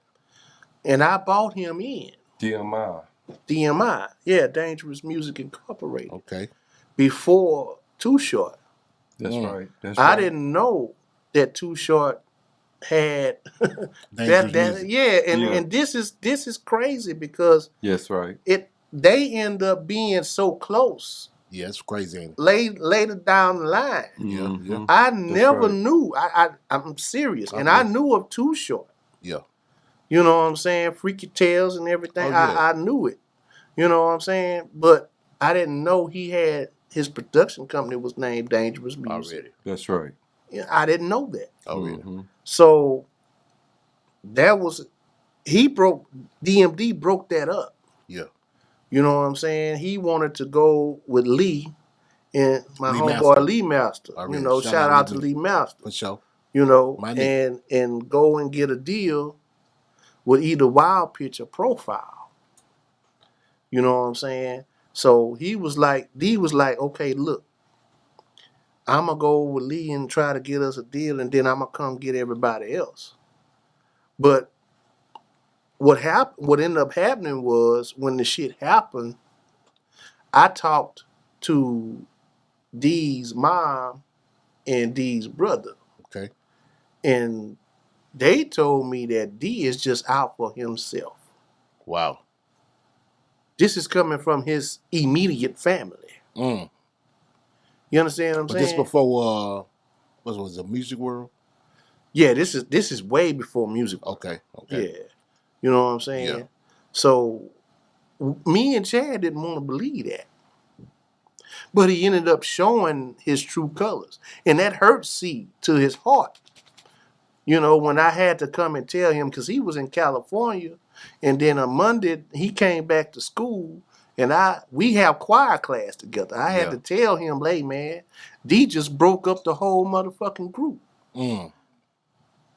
And I bought him in. DMI. Yeah, Dangerous Music Incorporated. Okay. Before Too Short. That's right. That's I right. didn't know that Too Short had Dangerous music. And this is crazy because Yes, right. they end up being so close. Yeah, it's crazy, ain't it? Later down the line. Yeah, yeah. I never knew. I'm serious. And I knew of Too Short. Yeah. You know what I'm saying? Freaky Tales and everything. Oh, yeah. I knew it. You know what I'm saying? But I didn't know he had his production company was named Dangerous Music. Already. That's right. I didn't know that. Already. So that was DMD broke that up. Yeah. You know what I'm saying? He wanted to go with Lee and my Lee homeboy Master. Lee Master. Already. You know, shout out to Lee Master. For sure. You know, My nigga. and go and get a deal with either Wild Pitch or Profile. You know what I'm saying? So D was like, okay, look, I'm gonna go with Lee and try to get us a deal, and then I'm gonna come get everybody else. But what ended up happening was when the shit happened, I talked to D's mom and D's brother. Okay. And they told me that D is just out for himself. Wow. This is coming from his immediate family. Mm. You understand what I'm But saying? this before what was it, Music World? Yeah, this is way before Music World. Okay. Yeah. You know what I'm saying? Yeah. So me and Chad didn't want to believe that. But he ended up showing his true colors. And that hurt C to his heart. You know, when I had to come and tell him, because he was in California, and then on Monday he came back to school, and we have choir class together. I had to tell him, hey man, D just broke up the whole motherfucking group. Mm.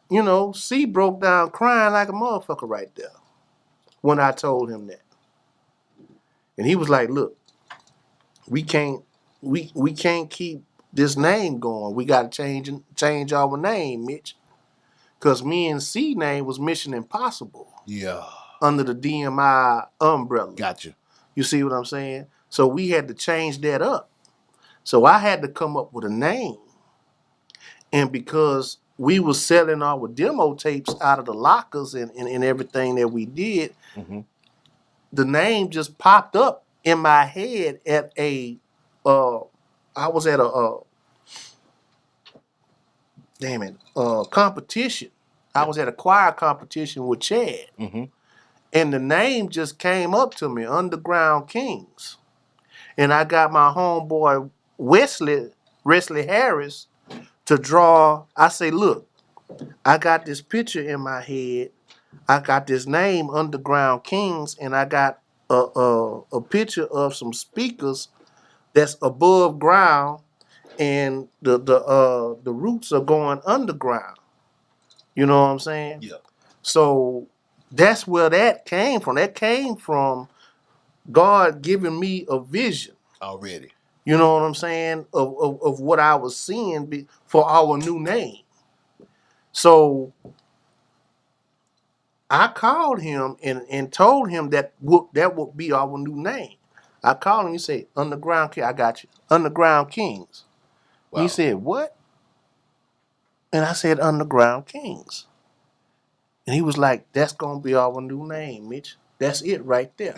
You know, C broke down crying like a motherfucker right there when I told him that. And he was like, look, we can't keep this name going. We got to change our name, Mitch. Because me and C name was Mission Impossible. Yeah. Under the DMI umbrella. Gotcha. You see what I'm saying? So we had to change that up. So I had to come up with a name. And because we was selling our demo tapes out of the lockers and everything that we did, the name just popped up in my head at I was at a competition. I was at a choir competition with Chad. And the name just came up to me, Underground Kings. And I got my homeboy Wesley Harris to draw. I say, look, I got this picture in my head. I got this name, Underground Kings, and I got a picture of some speakers that's above ground, and the roots are going underground. You know what I'm saying? Yeah. So that's where that came from. That came from God giving me a vision. Already. You know what I'm saying? Of what I was seeing for our new name. So I called him and told him that would be our new name. I called him, he said, Underground King, I got you. Underground Kings. Wow. He said, what? And I said, Underground Kings. And he was like, that's going to be our new name, Mitch. That's it right there.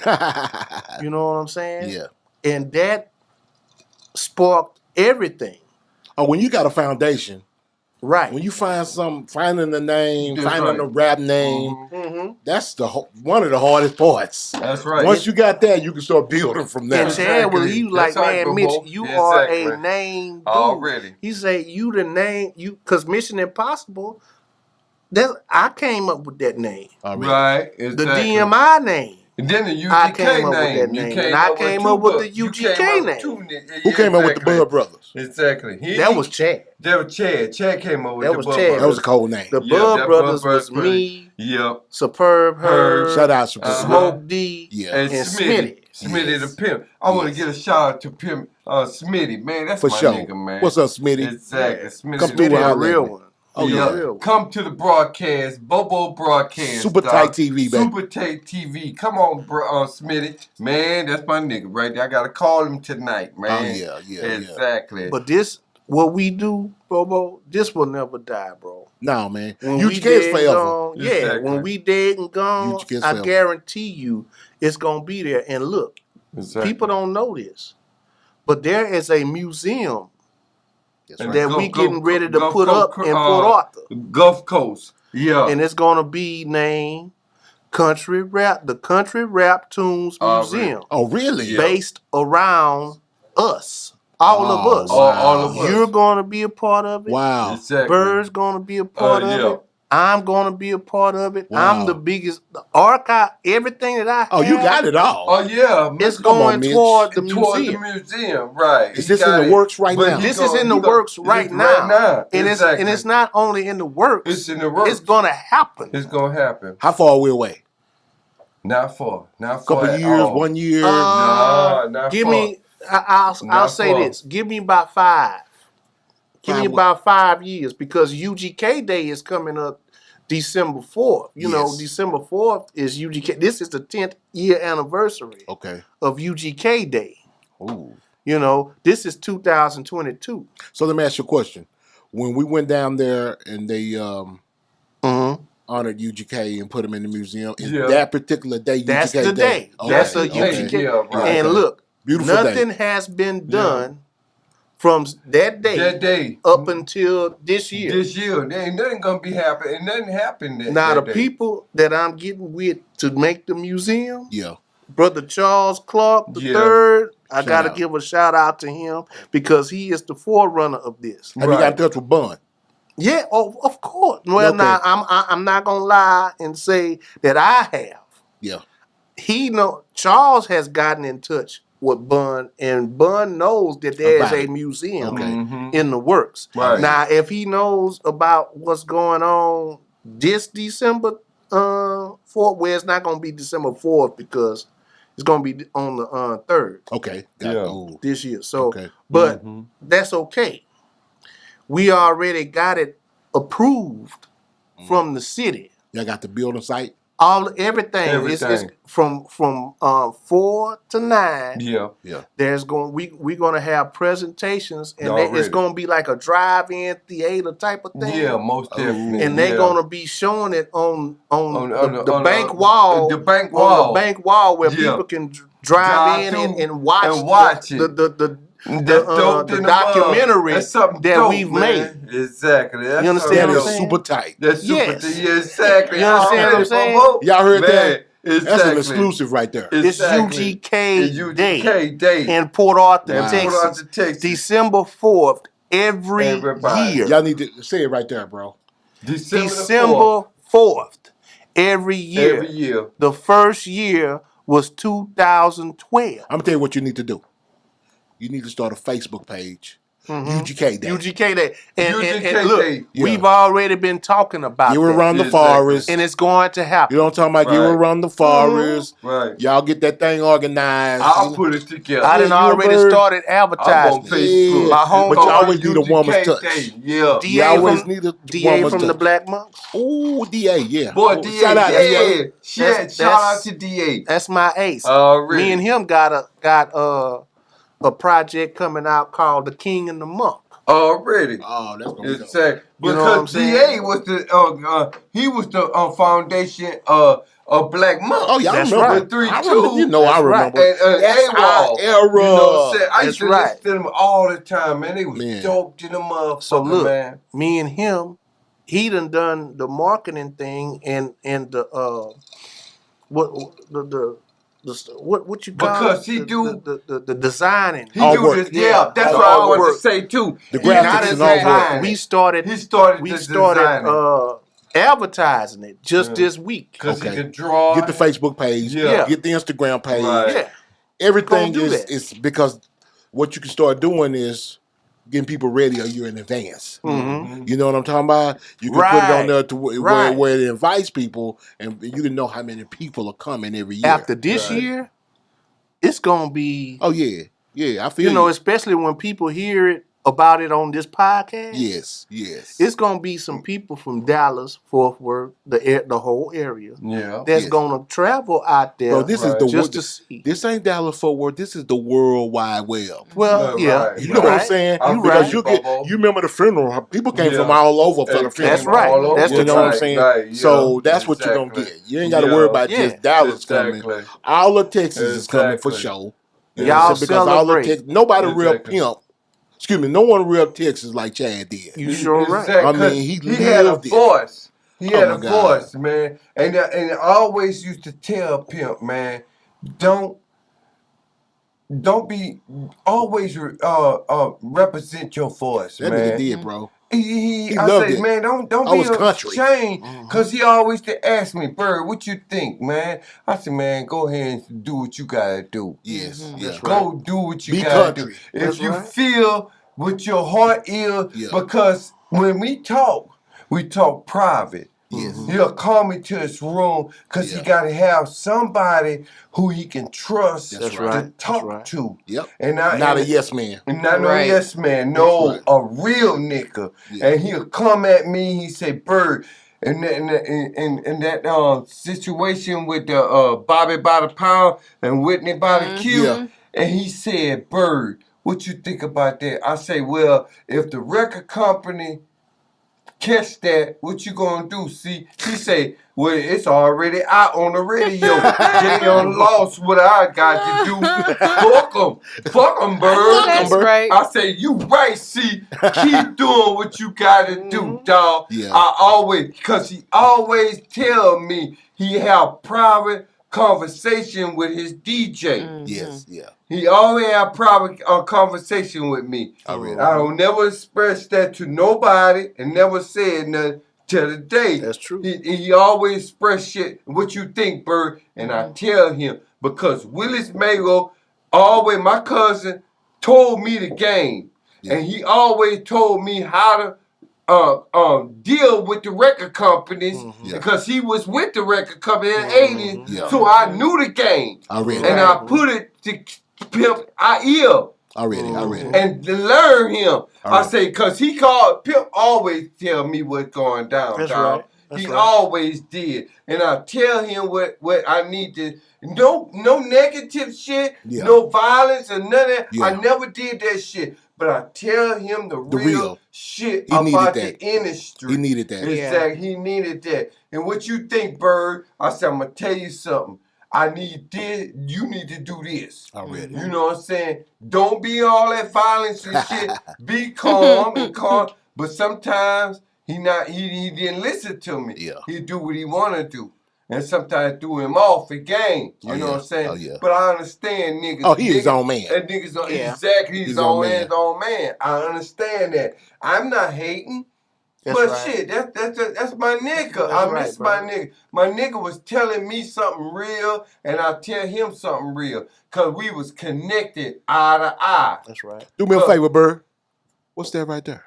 You know what I'm saying? Yeah. And that sparked everything. Oh, when you got a foundation, right? When you finding the name, That's finding right. the rap name, that's one of the hardest parts. That's right. Once you got that, you can start building from there. And Chad he was like, man, Mitch, you are a name dude. Already. He said, you the name, because Mission Impossible, I came up with that name. Already. Right. Exactly. The DMI name. And then the UGK I came up name. with that name. And I came up with the UGK name. Who came up with the Bud Brothers? Exactly. That was Chad. That was Chad. Chad came up with that the was Bud Chad. Brothers. That was a cold name. The Bud Brothers was me, Superb Herb, shout out Superb Smoke D, and Smitty. Smitty Yes. the Pimp. I want to get a shout out to Pimp Smitty. Man, that's For my sure. nigga, man. What's up, Smitty? Exactly. Smitty Come through a our real level. one. Oh, yeah. Come to the broadcast, Bobo broadcast. Super Tight TV, baby. Super Tight TV. Come on, Smitty. Man, that's my nigga right there. I got to call him tonight, man. Oh, yeah. Exactly. But what we do, Bobo, this will never die, bro. No, man. When UGK we is dead forever. gone, Exactly. when we dead and gone, UGK is I forever. guarantee you it's going to be there. And look, people don't know this, but there is a museum that we getting ready to put up in Port Arthur. Gulf Coast. Yeah. And it's going to be named the Country Rap Tunes Museum. Oh, really? Based around us. All of us. All of us. You're going to be a part of it. Wow. Exactly. Bird's going to be a part of it. I'm going to be a part of it. Wow. I'm the biggest. The archive, everything that I have. Oh, you got it all. Oh, yeah. It's going toward the museum. Toward the museum, right. Is this in the works right now? This is in the works right now. And it's not only in the works. It's in the works. It's going to happen. It's going to happen. How far are we away? Not far. Not far. Couple years, 1 year? No, not give far. Me, I'll say this. Give me about 5. Give me about 5 years because UGK Day is coming up December 4th. You know, December 4th is UGK. This is the 10th year anniversary of UGK Day. Ooh. You know, this is 2022. So let me ask you a question. when we went down there and they Mm-hmm. honored UGK and put him in the museum, is Yeah. that particular day UGK That's the day. Okay, That's a okay. UGK. Yeah, right. And Okay. look, Beautiful nothing day. has been done from that day up until this year. This year, there ain't nothing gonna be happening. And nothing happened Now, that the day. people that I'm getting with to make the museum, Yeah. Brother Charles Clark Yeah. III, I Shout got to out. give a shout out to him because he is the forerunner of this. Have you got in touch with Bun? Yeah, of course. Well, Okay. now I'm not gonna lie and say that I have. Yeah. Charles has gotten in touch with Bun, and Bun knows that there is About a it. museum Okay. in the works. Right. Now, if he knows about what's going on this December 4th, well, it's not gonna be December 4th because it's gonna be on the 3rd Okay. Yeah. this year. So, Okay. but that's okay. We already got it approved from the city. Y'all got the building site? Everything. It's from 4 to 9. Yeah. Yeah. There's we're gonna have presentations, and it's Already. gonna be like a drive-in theater type of thing. Yeah, most definitely. And they're yeah. gonna be showing it on the on bank wall. The bank on wall. the bank wall where Yeah. people can drive in through and watch it. the dope in documentary That's something that dope, we've man. made. Exactly. That's You understand That what I'm is saying? super tight. That's super. Yes. Yeah, exactly. You understand what I'm saying? Y'all heard Man, that? Exactly. That's an exclusive right there. It's Exactly. UGK, It's UGK Day. in Port Arthur, Wow. Texas. Port Arthur, Texas. December 4th, every Everybody. year. Y'all need to say it right there, bro. December 4th, every year. Every year. The first year was 2012. I'm gonna tell you what you need to do. You need to start a Facebook page. UGK Day. UGK Day. And UGK look, Day. we've already been talking about Get that. around the Exactly. forest. And it's going to happen. You know what I'm talking about? Get Right. around the forest. Right. Y'all get that thing organized. I'll put it together. I done you a already bird. started I'm on advertising. Facebook. My home- But you always need a woman's UGK touch. Day. Yeah. DA You always from, need a DA woman's from the touch. Black Monks. Ooh, DA, yeah. Boy, Oh, DA. shout out, DA. Yeah. That's- Shout out to DA. That's my ace. Already. Me and him got a project coming out called The King and the Monk. Already. Oh, that's gonna be dope. Exactly. You know what I'm Because saying? DA was the foundation of Black Monk. Oh, yeah, I That's remember. right. With 3 I 2. remember. You know, I That's right. remember. And That's AWOL. our era. You know what I'm saying? I used to That's listen to them all the time, man. They was Man. dope to the motherfucker, So look, man. me and him, he done the marketing thing and the what you call Because it? he do- the designing. He All do work. this, yeah. That's the what I all wanted work. to say too. The He graphics not and all work. designing. We started He started we the started designing. advertising it just this week. Because Okay. he could draw. Get the Facebook page. Yeah. Get the Instagram page. Right. Yeah. Everything Gonna do is that. is because what you can start doing is getting people ready a year in advance. Mm-hmm. You know what I'm talking about? You can put it on there to Right. where it invites people, and you can know how many people are coming every year. After this Right. year, it's gonna be Oh yeah, I feel you know, especially when people hear it about it on this podcast. yes. It's gonna be some people from Dallas, Fort Worth, the whole area Yeah. that's Yes. gonna travel out there. Bro, this is the just to see. This ain't Dallas Fort Worth. This is the World Wide Web. Well, Yeah, yeah, right. You know what I'm saying? I'm Because right. you get Bobo. you remember the funeral. People came Yeah. from all over for the That's funeral. That's right. all over. That's You the know what I'm truth. saying? Right, yeah. So that's what you're gonna Exactly. get. You ain't got to Yeah. worry about Yeah. just Dallas coming. Exactly. All of Texas is coming for Exactly. sure. Y'all because all of celebrate. Texas, nobody real Exactly. pimp. Excuse me, no one real Texas like Chad did. You sure right. Exactly. I mean, he had a lived it. voice. He had Oh, a my God. voice, man. And I always used to tell Pimp, man, don't be always represent your voice, That man. nigga did, bro. I loved say, it. man, don't I be was country. ashamed, cause he always to ask me, Bird, what you think, man? I said, man, go ahead and do what you gotta do. Yes, That's Go do what you Be gotta country. do. That's If you right. feel what your heart is, Yeah. because when we talk private. Yes. He'll call me to his room because Yeah. he got to have somebody who he can trust That's to right. talk That's right. to. Yep. And Not a yes man. Not no Right. yes man, no, That's a real nigga. Yeah. And he'll come at me. He say, Bird, and that situation with the Bobby by the pound and Whitney by the cube, Yeah. and he said, Bird, What you think about that? I say, well, if the record company catch that, what you gonna do? See, he say, well, it's already out on the radio. They done lost what I got to do. Fuck them, bird. That's right. I say, you right, see, keep doing what you gotta do, dog. Yeah. Cause he always tell me he have private conversation with his DJ. Yes, yeah. He always have private conversation with me. I read I don't never express that to nobody and never said nothing till the day. That's true. He always express shit. What you think, Bird? And I tell him because Willis Mago always, my cousin, told me the game, and he always told me how to deal with the record companies because he was with the record company in the 80s, so I knew the game. And I put it to Pimp I read it. and to learn him. I say, because he called, Pimp always tell me what's going down, That's dog. right. That's He right. always did. And I tell him what I need to, no negative shit, no violence or none of that. I never did that shit. But I tell him the real shit about the industry. He needed that. Exactly. He needed that. And what you think, Bird? I said, I'm going to tell you something. I need this. You need to do this. Already. You know what I'm saying? Don't be all that violence and shit. Be calm and calm. But sometimes he didn't listen to me. Yeah. He do what he want to do. And sometimes threw him off the game. You know what I'm saying? Oh, yeah. But I understand niggas. Oh, he his own man. That nigga's exactly his own man. I understand that. I'm not hating. That's but right. shit, that's my nigga. That's I right, miss bro. my nigga. My nigga was telling me something real, and I tell him something real. Cause we was connected eye to eye. That's right. Do me a favor, Bird. What's that right there?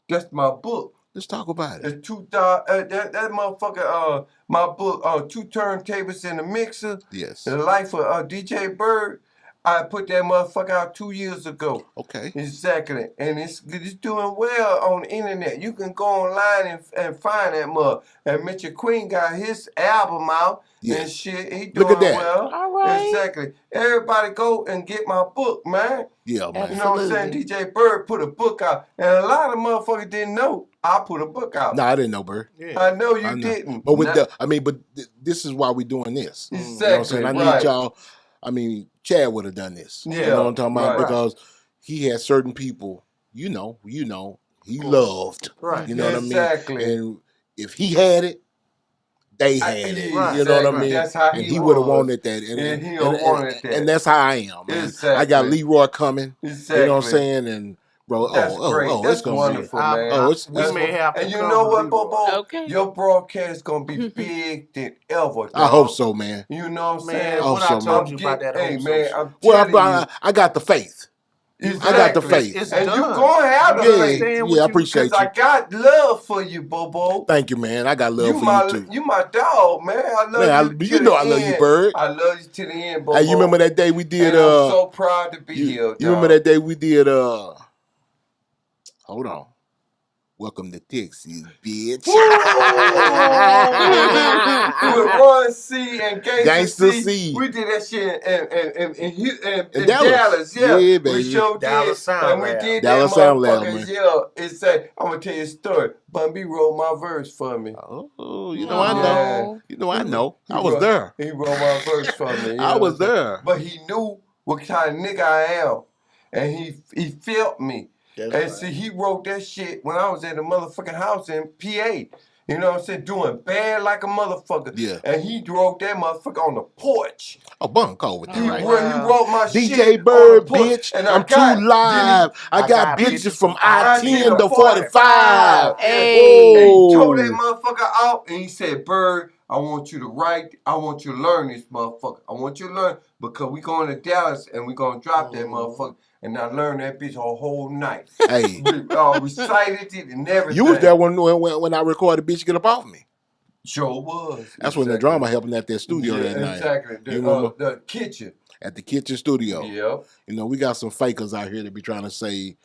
That's my book. Let's talk about it. It's that motherfucker. My book. 2 turntables in a mixer. Yes. The life of DJ Bird. I put that motherfucker out 2 years ago. Okay. Exactly. And it's doing well on the internet. You can go online and find that mother. And Mitch Queen got his album out and shit. He doing Look at that. well. All right. Exactly. Everybody go and get my book, man. Yeah, man. You know what I'm saying? DJ Bird put a book out. And a lot of motherfuckers didn't know I put a book out. No, I didn't know, Bird. Yeah. I know you didn't. But this is why we doing this. Exactly. You know what I'm saying? I need y'all. I mean, Chad would have done this. Yeah. You know what I'm talking about? Right. Because he had certain people, he loved. Right. You know what I mean? Exactly. And if he had it, they had it. Right. You know what I Exactly. mean? That's how and he he would have was. wanted that. And he wanted that. And that's how I am, man. Exactly. I got Leroy coming. Exactly. You know what I'm saying? And bro, That's great. it's That's gonna wonderful, be, man. We may have to And you come know to what, Leroy. Bobo? Okay. Your broadcast gonna be big than ever. I hope so, man. You know what I'm Man, saying? what Also, I told man. you about that Hey, hope so man, shit. I'm Well, telling I got the faith. you. I got the faith. It's And you done. gonna have the Yeah, faith. yeah, I appreciate Because I you. got love for you, Bobo. Thank you, man. I got love for you too. You my dog, man. I love Man, you. you know I love you, Bird. I love you to the end, Bobo. Hey, you remember that day we did? And I'm so proud to be here, dog. You remember that day we did? Hold on. Welcome to Texas, bitch. With Ron C and Gangsta C. C. We did that shit in Dallas. Dallas. Yeah, Yeah, we baby. showed Dallas did. Sound And we Lab. did Dallas that Sound Lab, motherfuckers. man. Yeah, it said, I'm going to tell you a story. Bun B wrote my verse for me. Oh, you know I know. No. You know I know. He I was wrote- there. He wrote my verse for me. you I know was what I'm saying? there. But he knew what kind of nigga I am. And he felt me. That's And right. see, he wrote that shit when I was at the motherfucking house in PA. You know what I'm saying? Doing bad like a motherfucker. Yeah. And he wrote that motherfucker on the porch. Oh, Bunko with He, that, right? he wrote my shit DJ on Bird, the porch. bitch. And I'm got- too live. I got bitches from I-10 to 45. And Hey. he told that motherfucker out and he said, Bird, I want you to write, I want you to learn this motherfucker. I want you to learn because we going to Dallas and we going to drop that motherfucker. And I learned that bitch a whole night. Hey, Recited it and everything. you was there when I recorded Bitch Get Up Off Me. Sure was. That's when the drama happened at that studio that night. Exactly. You remember? The kitchen. At the kitchen studio. Yep. You know, we got some fakers out here that be trying to say,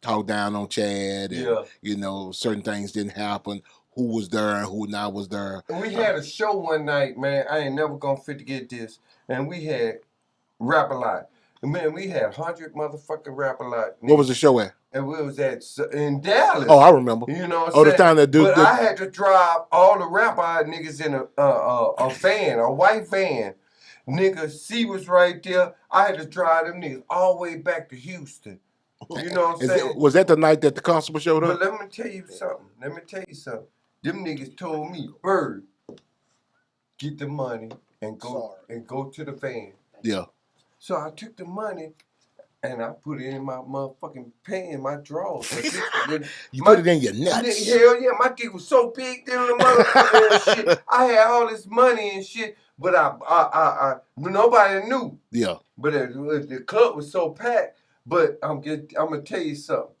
talk down on Chad and, certain things didn't happen. Who was there and who not was there. And we had a show one night, man. I ain't never gonna forget this. And we had Rap-A-Lot. Man, we had 100 motherfucking Rap-A-Lot. What was the show at? And we was in Dallas. Oh, I remember. You know what I'm saying? saying? The time that dude. But I had to drive all the Rap-A-Lot niggas in a van, a white van. Nigga, C was right there. I had to drive them niggas all the way back to Houston. You know what I'm saying? Was that the night that the constable showed up? But let me tell you something. Them niggas told me, Bird, get the money and go to the van. Yeah. So I took the money and I put it in my motherfucking pants, in my drawers. You put it in your nuts. Hell yeah, my dick was so big then the motherfucker and shit. I had all this money and shit, but I nobody knew. Yeah. But the club was so packed. But I'm gonna tell you something.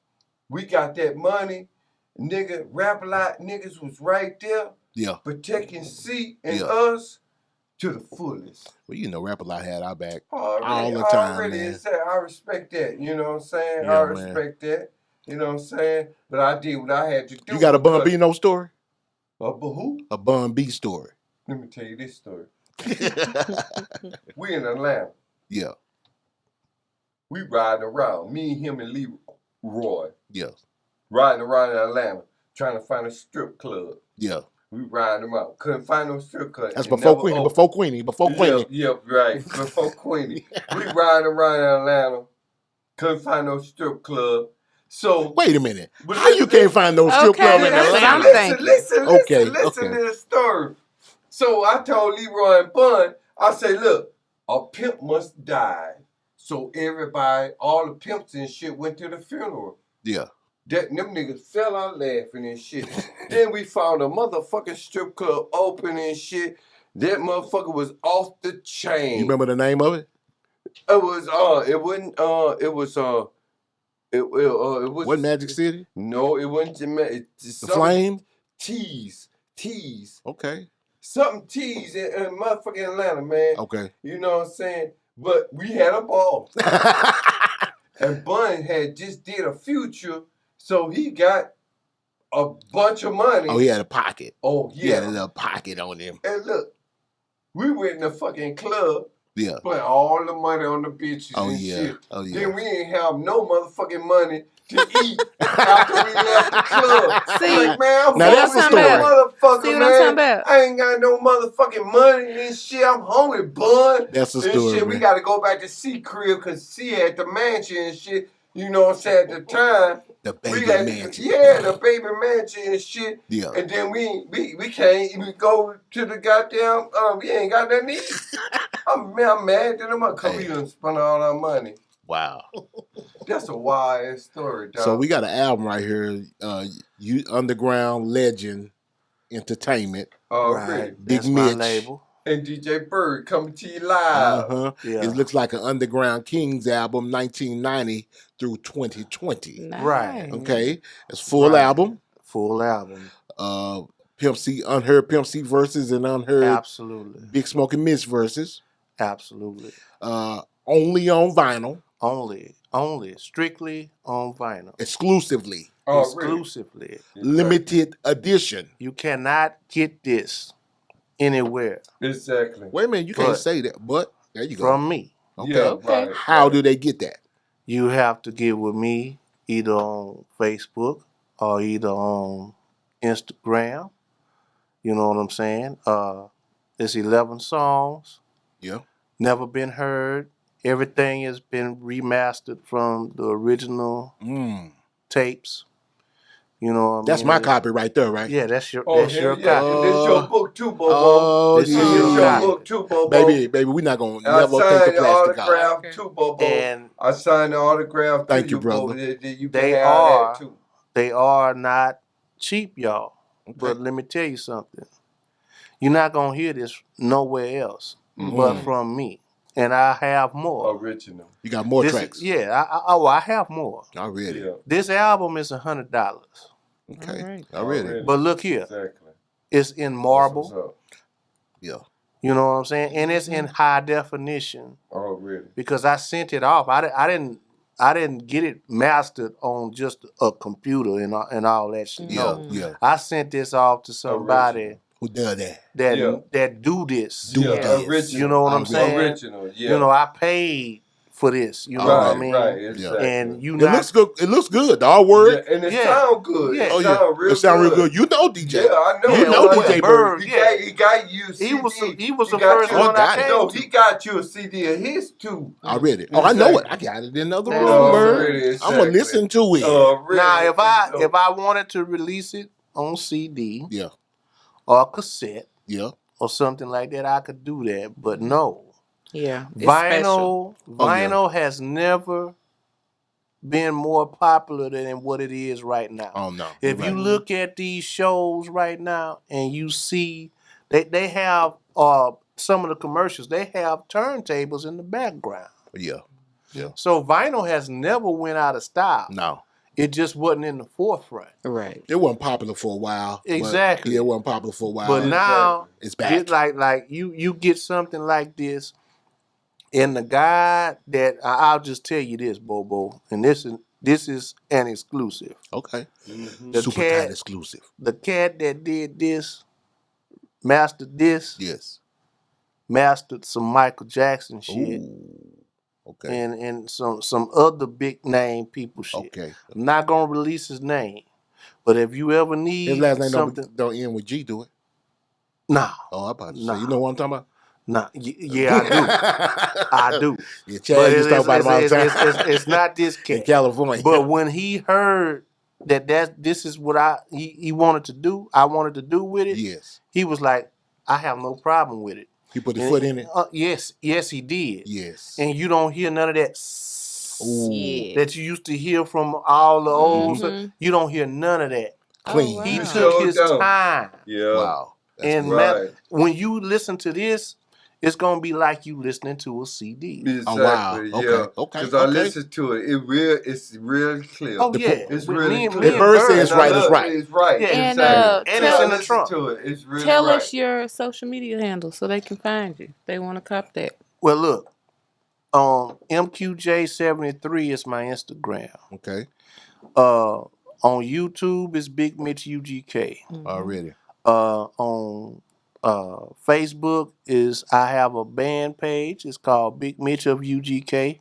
We got that money, nigga. Rap-A-Lot niggas was right there. Yeah. Protecting C and us to the fullest. Well, you know, Rap-A-Lot had our back all the time, man. I respect that. You know what I'm saying? Yeah, I respect that. You know what I'm saying? But I did what I had to do. You got a Bun B no story? Who? A Bun B story. Let me tell you this story. We in Atlanta. Yeah. We riding around. Me, him, and Leroy. Yeah. Riding around in Atlanta, trying to find a strip club. Yeah. We riding them out. Couldn't find no strip club. That's before Queenie. Before Queenie. Yeah, right. Before Queenie. We riding around in Atlanta. Couldn't find no strip club. So wait a minute. How you can't find no strip club in Atlanta? Listen to this story. So I told Leroy and Bun, I say, look, a pimp must die. So everybody, all the pimps and shit went to the funeral. Yeah. Them niggas fell out laughing and shit. Then we found a motherfucking strip club open and shit. That motherfucker was off the chain. You remember the name of it? It was Magic City? No, it wasn't the Flame? Tease. Okay. Something Tease in motherfucking Atlanta, man. Okay. You know what I'm saying? But we had a ball. And Bun had just did a Future, so he got a bunch of money. Oh, he had a pocket. Oh, yeah. He had a little pocket on him. And look, we went in the fucking club. Yeah. Spent all the money on the bitches and shit. Oh, yeah. Then we ain't have no motherfucking money to eat after we left the club. See, like, man, I'm now that's the story. Motherfucker, see what man. I'm talking about? I ain't got no motherfucking money and shit. I'm hungry, Bun. That's the and story, shit. man. We got to go back to C crib because C had the mansion and shit. You know what I'm saying? At the time. The baby mansion. Yeah, the baby mansion and shit. Yeah. And then we can't even go to the goddamn, we ain't got nothing to eat. I'm mad at them because we done spent all our money. Wow. That's a wild story, dog. So we got an album right here, you Underground Legend Entertainment. Oh, right. really? Big That's Mitch. my label. And DJ Bird coming to you live. Uh-huh. Yeah. It looks like an Underground Kings album, 1990 through 2020. Nice. Right. Okay. It's full album. Full album. Pimp C, unheard Pimp C verses and unheard Absolutely. Big Smoke and Mitch verses. Absolutely. Only on vinyl. Only. Strictly on vinyl. Exclusively. Oh, Exclusively. really? Limited edition. You cannot get this anywhere Exactly. Wait a minute, you can't say that, but there you go. from me. Okay. Yeah, right. How do they get that? You have to get with me either on Facebook or either on Instagram. You know what I'm saying? It's 11 songs. Yeah. Never been heard. Everything has been remastered from the original tapes. You know what I mean? That's my copy right there, right? Yeah, that's your Oh, that's your yeah. copy. This your book too, Bobo. Oh, This This is is your your copy. book too, Bobo. Baby, we're not going to I never take signed the the plastic out. autograph too, Bobo. And I signed the autograph Thank to you, brother. You can They have are- that too. they are not cheap, y'all. But let me tell you something. You're not going to hear this nowhere else but from me. And I have more. Original. You got more This tracks. is- yeah, I have more. Already. Yeah. This album is $100. Okay. All right. Already. But look here, Exactly. it's in That's marble. what's up. Yeah. You know what I'm saying? And it's in high definition Oh, really? because I sent it off. I didn't get it mastered on just a computer and all that shit. Yeah. No, Yeah. I sent this off to somebody Who does that? that Yeah. that do this. Do Yeah, this. original. You know what I'm Original. saying? Original, yeah. You know, I paid for this. You know what I mean? Right, exactly. And you It not looks good. It looks good. All word. Yeah, and it Yeah. sound good. Yeah. It Oh sound yeah. real It sound real good. good. You know DJ. Yeah, I know. You Yeah, know well, DJ Bird. Bird. He got you a CD. He was He the got first you- Oh, I one I got it. came No, to. he got you a CD of his too. Already. Oh, I know it. I Exactly. got it in the other That's room, what's Bird. Already, I'm gonna exactly. listen to it. Really, Now, if so- I wanted to release it on CD Yeah. or cassette Yeah. or something like that, I could do that. But no, Yeah, it's special. vinyl has never been more popular than what it is right now. Oh no. If You're you right. look at these shows right now and you see they have some of the commercials, they have turntables in the background. Yeah. So vinyl has never went out of style. No. It just wasn't in the forefront. Right. It wasn't popular for a while. but- Exactly. Yeah, it wasn't popular for a while. But now it's back. like you get something like this, and the guy that I'll just tell you this, Bobo, and this is an exclusive. Okay. The Super cat- tight exclusive. The cat that did this, mastered this, Yes. mastered some Michael Jackson shit, Ooh. Okay. and some other big name people shit. Okay. I'm not gonna release his name, but if you ever need His last name something, don't end with G, do it? nah, Oh, I'm about to Nah. say. You know what I'm talking about? nah, yeah, I do. I do. Yeah, But Chad used to talk about him all the time. it's not this in cat. California. But when he heard that this is what he wanted to do, I wanted to do with it, yes. he was like, I have no problem with it. He put his And- foot in it? Yes, he did. Yes. And you don't hear none of that Ooh. Yeah. that you used to hear from all the old stuff. Mhm. You don't hear none of that. Clean. Oh, He wow. took his Sure don't. time. Yeah. Wow. That's And good. Right. when you listen to this, it's gonna be like you listening to a CD. Exactly. Oh, wow. Yeah. Okay. Because I listened to it. It's real clear. Oh yeah, It's With really me and- clear. me and Bird says Bird, it's right, it's right. It's right. Yeah. And, exactly. and tell- it's in the Listen trunk. to it. It's really Tell right. us your social media handle so they can find you. They want to cop that. Well, look, MQJ73 is my Instagram. Okay. On YouTube is Big Mitch UGK. Already. On Facebook is I have a band page. It's called Big Mitch of UGK.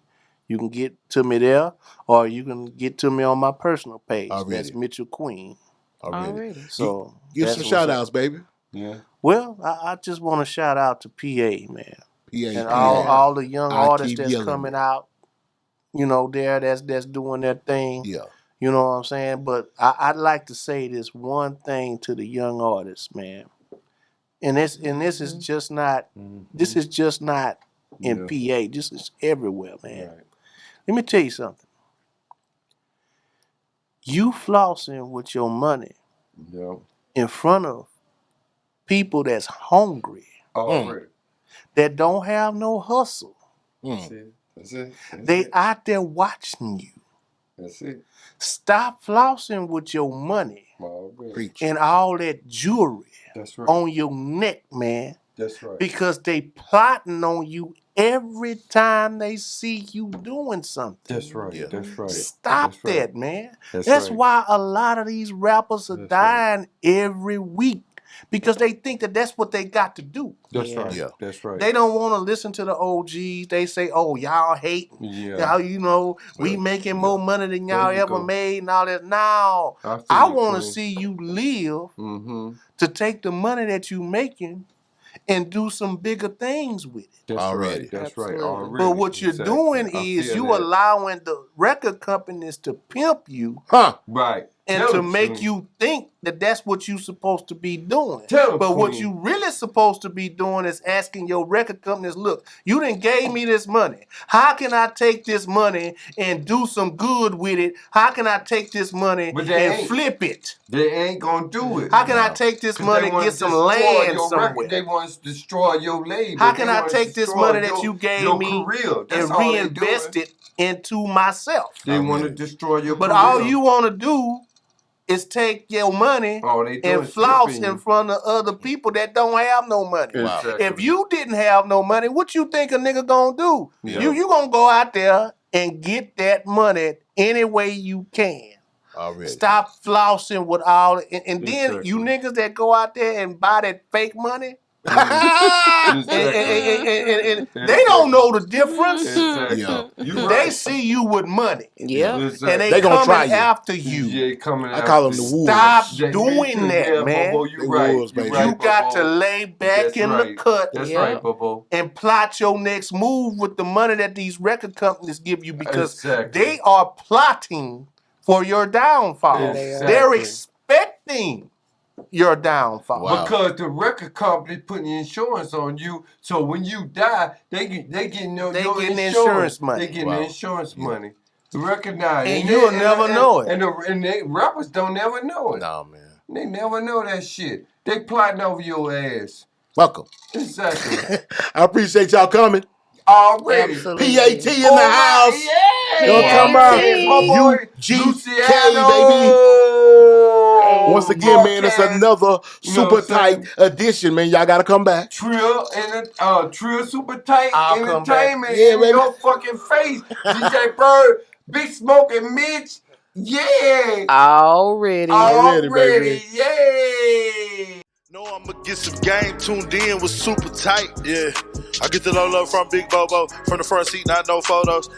You can get to me there, or you can get to me on my personal page. Already. That's Mitchell Queen. Already. So Give that's some what's shout up. outs, baby. Yeah. Well, I just want to shout out to PA, man, PA. and all the young I artists keep that's yelling coming it. out. There that's doing their thing. Yeah. You know what I'm saying? But I'd like to say this one thing to the young artists, man. And this is just not this is just not in PA. This is everywhere, man. Right. Let me tell you something. You flossing with your money Yeah. in front of people that's hungry, Already. that don't have no hustle. That's it. That's it. They out there watching you. That's it. Stop flossing with your money Already. Preach. and all that jewelry That's right. on your neck, man. That's right. Because they plotting on you every time they see you doing something. That's right. Yeah. That's right. Stop That's right. that, man. That's That's right. why a lot of these rappers are That's dying every week because they think that that's what they got to do. That's Yeah. right. Yeah. That's right. They don't want to listen to the OGs. They say, "Oh, y'all hating. Yeah. Y'all, we making more money than y'all There you ever go. made and all that." No, I I want to see you live Mm-hmm. to take the money that you making and do some bigger things with it. That's Already. right. That's Absolutely. right. Already. But what you're Exactly. doing I is feel you that. allowing the record companies to pimp you Huh. Right. and Tell to the make truth. you think that that's what you're supposed to be doing. Tell the But what queen. you really supposed to be doing is asking your record companies, look, you done gave me this money. How can I take this money and do some good with it? How can I take this money But they and ain't. flip it? They ain't gonna do it. How can I take this 'Cause money they and wanna get some destroy land your somewhere? record. They want to destroy your label. How can They I wanna take this destroy money that your- you gave your me career. That's and all they reinvest doing. it into myself? They want to Already. destroy your But career. all you want to do is take your money All they doing and is floss pimping in you. front of other people that don't have no money. Wow. Exactly. If you didn't have no money, what you think a nigga gonna do? Yeah. You gonna go out there and get that money any way you can. Already. Stop flossing with all and then Exactly. you niggas that go out there and buy that fake money, And they don't know the difference. Exactly. Yeah. You They right. see you with money. Yeah. Exactly. And They gonna try coming you. after you. Yeah, coming I call them after the you. wolves. Stop Yeah, me doing too. that, Yeah, man. Bobo, you They right. wolves, You baby. right, You got Bobo. to lay back That's in the right. cut That's Yeah. right, Bobo. and plot your next move with the money that these record companies give you because Exactly. they are plotting for your downfall. Exactly. They're expecting your downfall. Wow. Because the record company putting insurance on you, so when you die, they getting your getting insurance. insurance money. They getting Wow. insurance money. Recognize, And you'll never know it. And they rappers don't never know it. No, man. They never know that shit. They plotting over your ass. Welcome. Exactly. I appreciate y'all coming. Already. Absolutely. PAT in the house. Yeah. Don't come out. My boy, UGK, Luciano. Once again, man, it's Broadcast. another You know super what I'm saying? tight edition, man. Y'all gotta come back. Trill Super Tight I'll come back. Entertainment Yeah, in baby. your fucking face. DJ Bird, Big Smoke and Mitch. Yeah. Already. Already, baby. Yay. Know I'ma get some game tuned in with super tight, yeah. I get it all up from Big Bobo, from the front seat, not no photos.